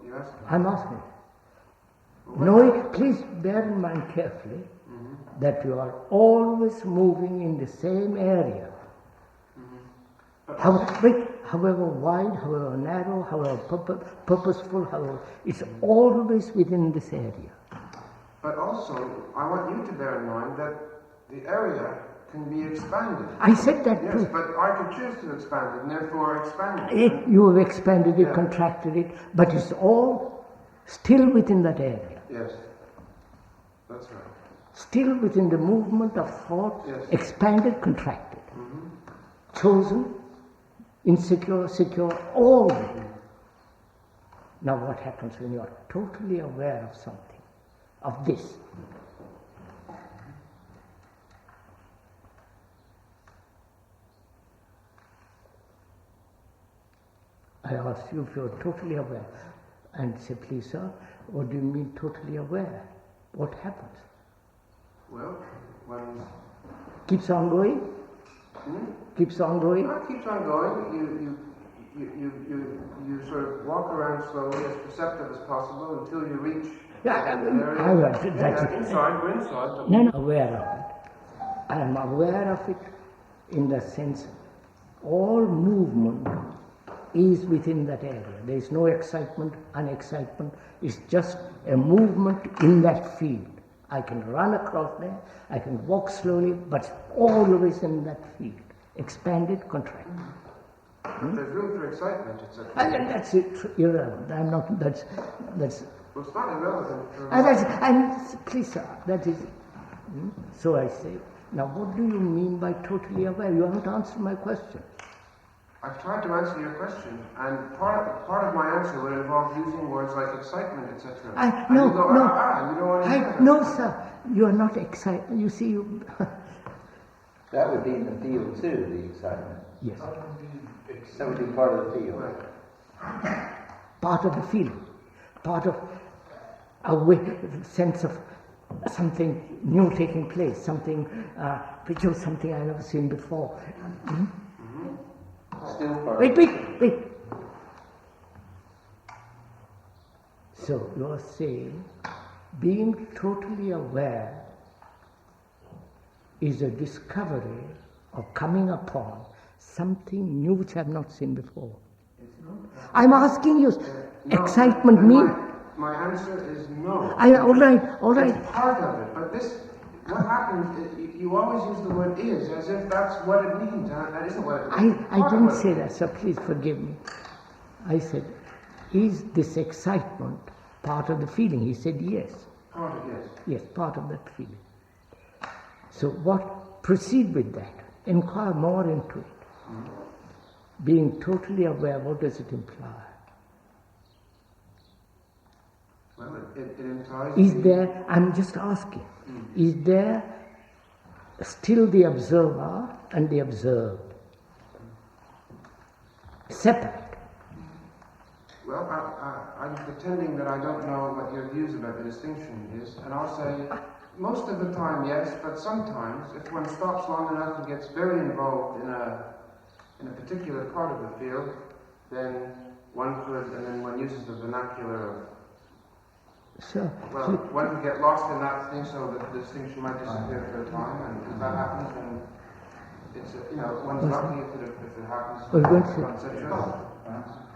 You're asking? I'm asking. No, please bear in mind carefully that you are always moving in the same area. However wide, however narrow, however purposeful, however, it's always within this area. But also, I want you to bear in mind that the area can be expanded. I said that yes, too. Yes, but I could choose to expand it, and therefore expand it. You have expanded it, contracted it, but it's all still within that area. Yes, that's right. Still within the movement of thought, expanded, contracted, chosen, insecure, secure, all of it. Now what happens when you are totally aware of something, of this? I ask you if you are totally aware. And say, please sir, what do you mean totally aware? What happens? Well, one Keeps on going? Keeps on going? Well, it keeps on going. You sort of walk around slowly, as perceptive as possible, until you reach an area. Inside, we're inside. No, aware of it. I am aware of it in the sense all movement is within that area. There is no excitement, unexcitement. It's just a movement in that field. I can run across there, I can walk slowly, but always in that field. Expanded, contracted. There's room for excitement, That's it, irrelevant. I'm not, that's... Well, it's not irrelevant. Please sir, that is... So I say, now what do you mean by totally aware? You haven't answered my question. I've tried to answer your question, and part of my answer would involve using words like excitement, etc. No, sir, you are not excited. You see, That would be in the field too, the excitement. Yes. That would be part of the field. Part of the feeling, part of a sense of something new taking place, something, which was something I've never seen before. Still part Wait. So you are saying being totally aware is a discovery of coming upon something new which I have not seen before. I'm asking you, excitement mean? My answer is no. All right. It's part of it, but what happens, you always use the word is, as if that's what it means, and that isn't what it means. I didn't say that, so please forgive me. I said, is this excitement part of the feeling? He said, yes. Part of yes. Yes, part of that feeling. So proceed with that. Inquire more into it. Being totally aware, what does it imply? Well, it implies... Is there, I'm just asking, is there still the observer and the observed? Separate. Well, I'm pretending that I don't know what your views about the distinction is, and I'll say, most of the time, yes, but sometimes, if one stops long enough and gets very involved in a particular part of the field, then one could, and then one uses the vernacular of, one could get lost in that thing so that the distinction might disappear for a time, and if that happens, then it's, one's lucky if it happens.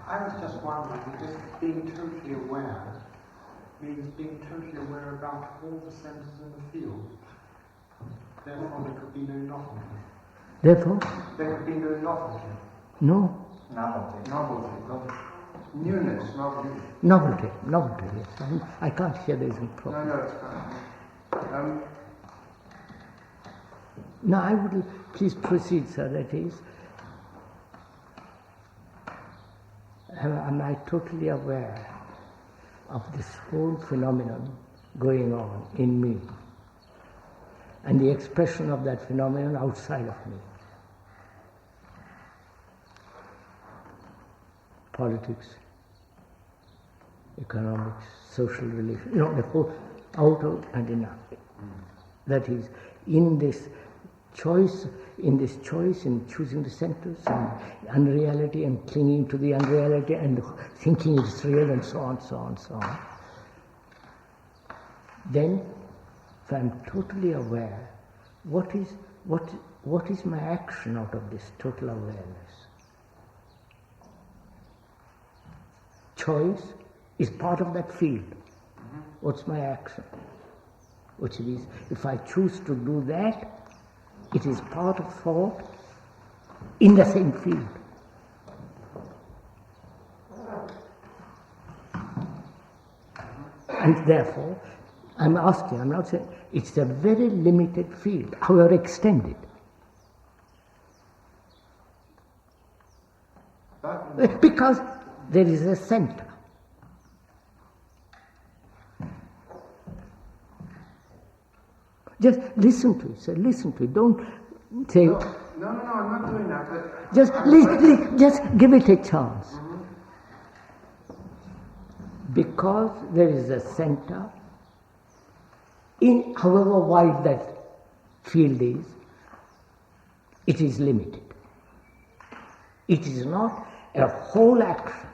I was just wondering, if being totally aware means being totally aware about all the centres in the field. Therefore, there could be no novelty. Therefore? There could be no novelty. No. Novelty. Newness, novelty. Novelty, yes. I can't hear this in properly. No, it's fine. Now, I would please proceed, sir, that is, am I totally aware of this whole phenomenon going on in me and the expression of that phenomenon outside of me? Politics, economics, social relations, the whole outer and inner. That is, in this choice, in choosing the centers and unreality and clinging to the unreality and thinking it's real and so on. Then, if I'm totally aware, what is my action out of this total awareness? Choice is part of that field. What's my action? Which is, if I choose to do that, it is part of thought in the same field. And therefore, I'm not saying, it's a very limited field, however extended. Because there is a center. Just listen to it, sir. Listen to it. Don't say... No, I'm not doing that, but... Just give it a chance. because there is a center, in however wide that field is, it is limited. It is not a whole action.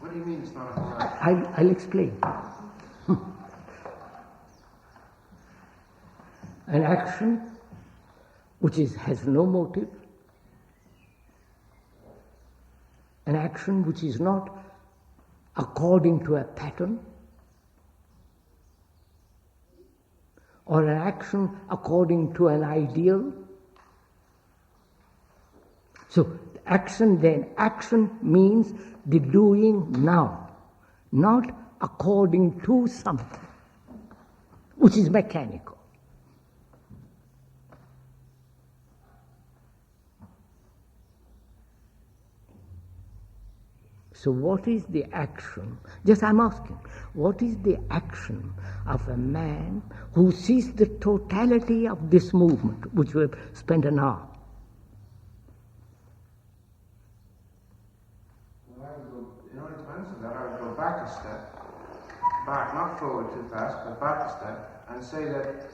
What do you mean it's not a whole action? I'll explain. An action which has no motive, an action which is not according to a pattern, or an action according to an ideal. So action means the doing now, not according to something, which is mechanical. So what is the action? Just I'm asking, what is the action of a man who sees the totality of this movement, which we have spent an hour? In order to answer that, I would go back a step, not forward too fast, but back a step, and say that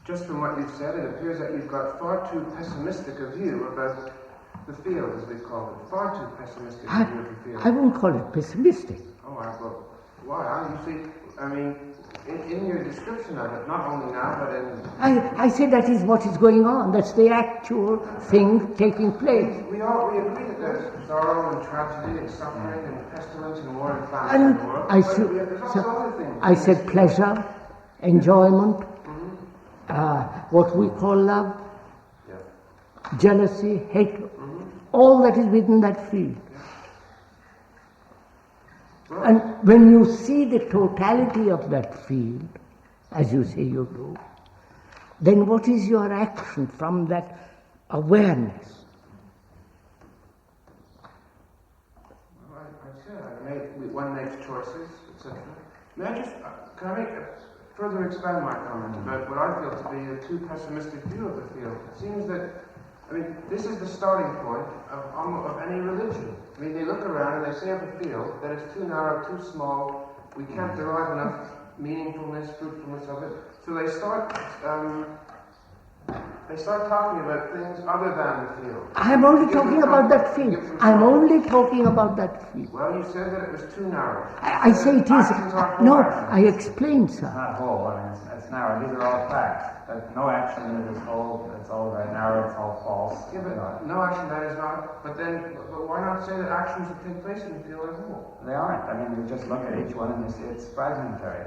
just from what you've said, it appears that you've got far too pessimistic a view about the field, as we call it. Far too pessimistic a view of the field. I won't call it pessimistic. Oh, well, why? You see, I mean, in your description of it, not only now, but in... I say that is what is going on. That's the actual thing taking place. We agree that there's sorrow and tragedy and suffering and pestilence and war and famine in the world. There's lots of other things. I said pleasure, enjoyment, what we call love, jealousy, hatred, all that is within that field. Well, and when you see the totality of that field, as you say you do, then what is your action from that awareness? Well, I said one makes choices, etc. May I just, can I further expand my comment about what I feel to be a too pessimistic view of the field? It seems that, I mean, this is the starting point of any religion. I mean, they look around and they say of the field that it's too narrow, too small, we can't derive enough meaningfulness, fruitfulness of it. So they start talking about things other than the field. I'm only talking about that field. I'm only talking about that field. Well, you said that it was too narrow. I say it is. No, I explained, sir. It's not whole, I mean, it's narrow. These are all facts. But no action in it is whole, it's all very narrow, it's all false. Yeah, but no action, that is not. But why not say that actions that take place in the field are whole? They aren't. I mean, you just look at each one and you see it's fragmentary. I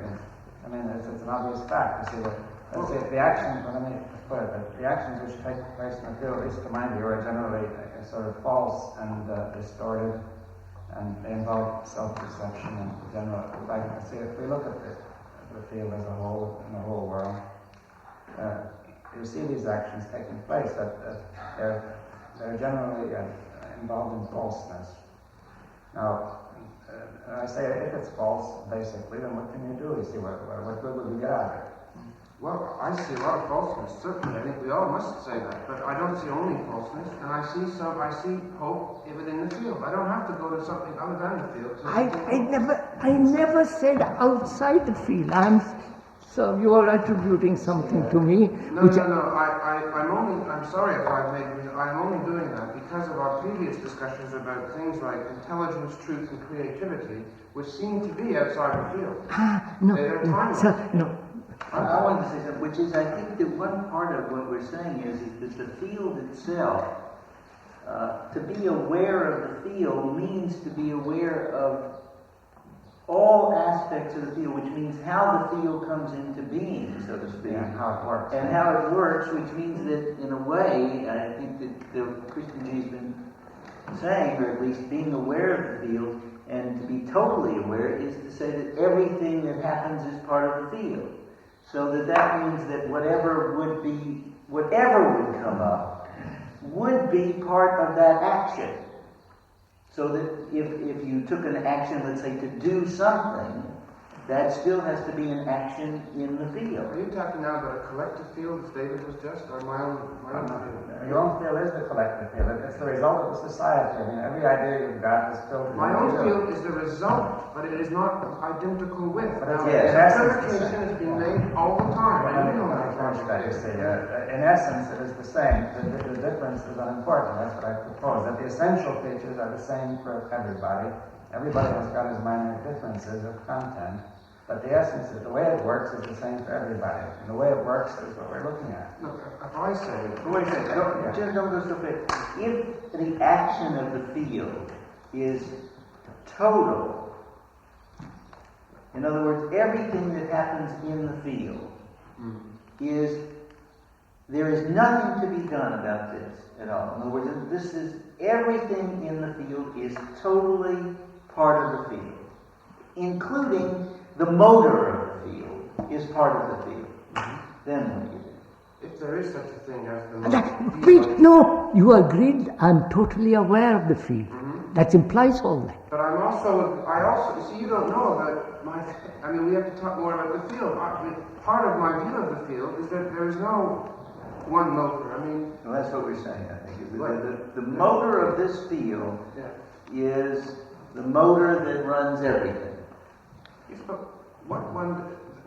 mean, it's an obvious fact. You see that, let's say the actions, let me put it, the actions which take place in the field, at least to my view, are generally sort of false and distorted, and they involve self-perception and general, like, see, if we look at the field as a whole, in the whole world, you see these actions taking place, that they're generally involved in falseness. Now, I say if it's false, basically, then what can you do? You see, what good would we get out of it? Well, I see a lot of falseness, certainly. I think we all must say that. But I don't see only falseness, and I see hope within the field. I don't have to go to something other than the field. I never said outside the field. So you are attributing something to me. No. I'm sorry if I'm only doing that because of our previous discussions about things like intelligence, truth, and creativity, which seem to be outside the field. No. I wanted to say something, which is, I think that one part of what we're saying is that the field itself, to be aware of the field means to be aware of all aspects of the field, which means how the field comes into being, so to speak. And how it works. And how it works, which means that, in a way, I think that Krishnamurti has been saying, or at least being aware of the field, and to be totally aware is to say that everything that happens is part of the field. So that means that whatever would come up would be part of that action. So that if you took an action, let's say, to do something, that still has to be an action in the field. Are you talking now about a collective field, as David was just, or my own field? Your own field is the collective field. It's the result of the society. I mean, every idea you've got is filtered. My own field is the result, but it is not identical with. But now, equivocation has been made all the time. In essence, it is the same. The difference is unimportant. That's what I propose. That the essential features are the same for everybody. Everybody has got his minor differences of content, but the essence is the way it works is the same for everybody. And the way it works is what we're looking at. Look, if I say, Don't go so quick. If the action of the field is total, in other words, everything that happens in the field there is nothing to be done about this at all. In other words, everything in the field is totally part of the field, including the motor of the field is part of the field. Then what do you do? if there is such a thing as the Wait, no, you agreed I'm totally aware of the field. That implies all that. But I also, see, you don't know about we have to talk more about the field. Part of my view of the field is that there is no one motor. Well, that's what we're saying, I think. The motor of this field is the motor that runs everything. Yes, but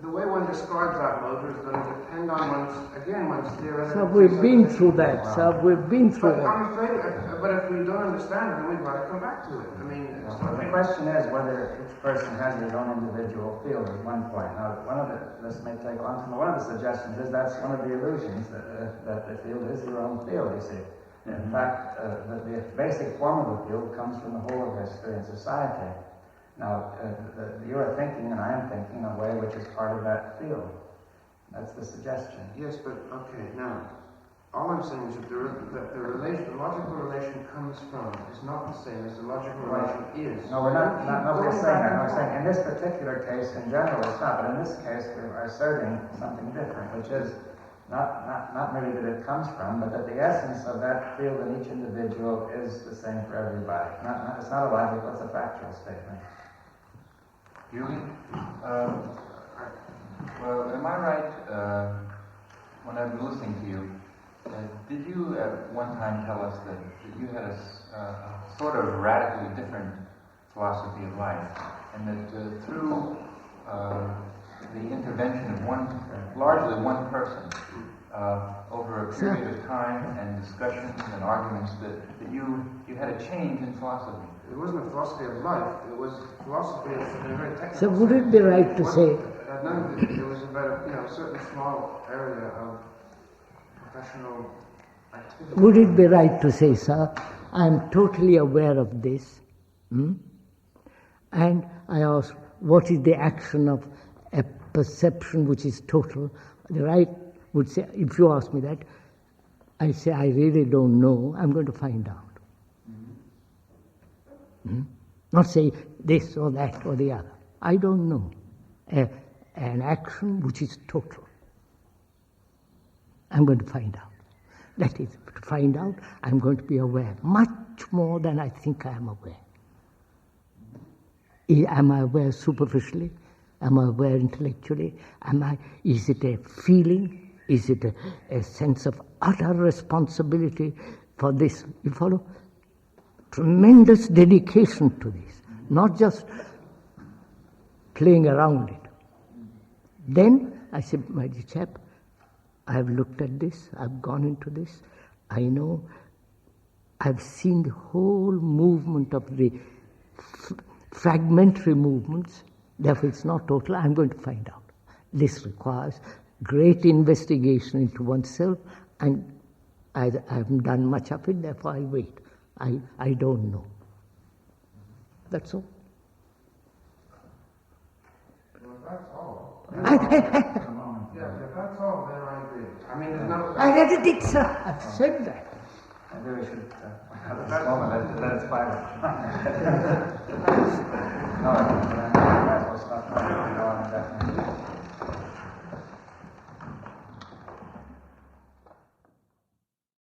the way one describes that motor is going to depend on one's theoretical... So we've been through that, But I'm afraid, but if we don't understand it, then we've got to come back to it. The question is whether each person has his own individual field at one point. Now, this may take long time, but one of the suggestions is that's one of the illusions, that the field is your own field, you see. In fact, the basic form of the field comes from the whole of history and society. Now, you are thinking, and I am thinking, in a way which is part of that field. That's the suggestion. Yes, but, okay, now, all I'm saying is that the logical relation comes from is not the same as the logical relation is. No, we're not saying that. No, we're saying in this particular case, in general, it's not. But in this case, we are asserting something different, which is not merely that it comes from, but that the essence of that field in each individual is the same for everybody. It's not a logical, it's a factual statement. Julie? Well, am I right, when I've been listening to you, did you at one time tell us that you had a sort of radically different philosophy of life, and that through the intervention of largely one person, over a period of time and discussions and arguments, that you had a change in philosophy? It wasn't a philosophy of life, it was philosophy in a very technical So would it be right to say... It was about a certain small area of professional activity. Would it be right to say, sir, I'm totally aware of this, and I ask, what is the action of a perception which is total? The right would say, if you ask me that, I say, I really don't know, I'm going to find out. Not say this or that or the other. I don't know. An action which is total. I'm going to find out. That is, to find out, I'm going to be aware, much more than I think I am aware. Am I aware superficially? Am I aware intellectually? Is it a feeling? Is it a sense of utter responsibility for this? You follow? Tremendous dedication to this, not just playing around it. Then I said, my dear chap, I've looked at this, I've gone into this, I know, I've seen the whole movement of the fragmentary movements, therefore it's not total, I'm going to find out. This requires great investigation into oneself, and I haven't done much of it, therefore I wait. I don't know. That's all. Well, if that's all. If that's all, then I agree. There's no... I never did, sir. I've said that. Maybe we should at this moment let it spiral. No, I might as well stop.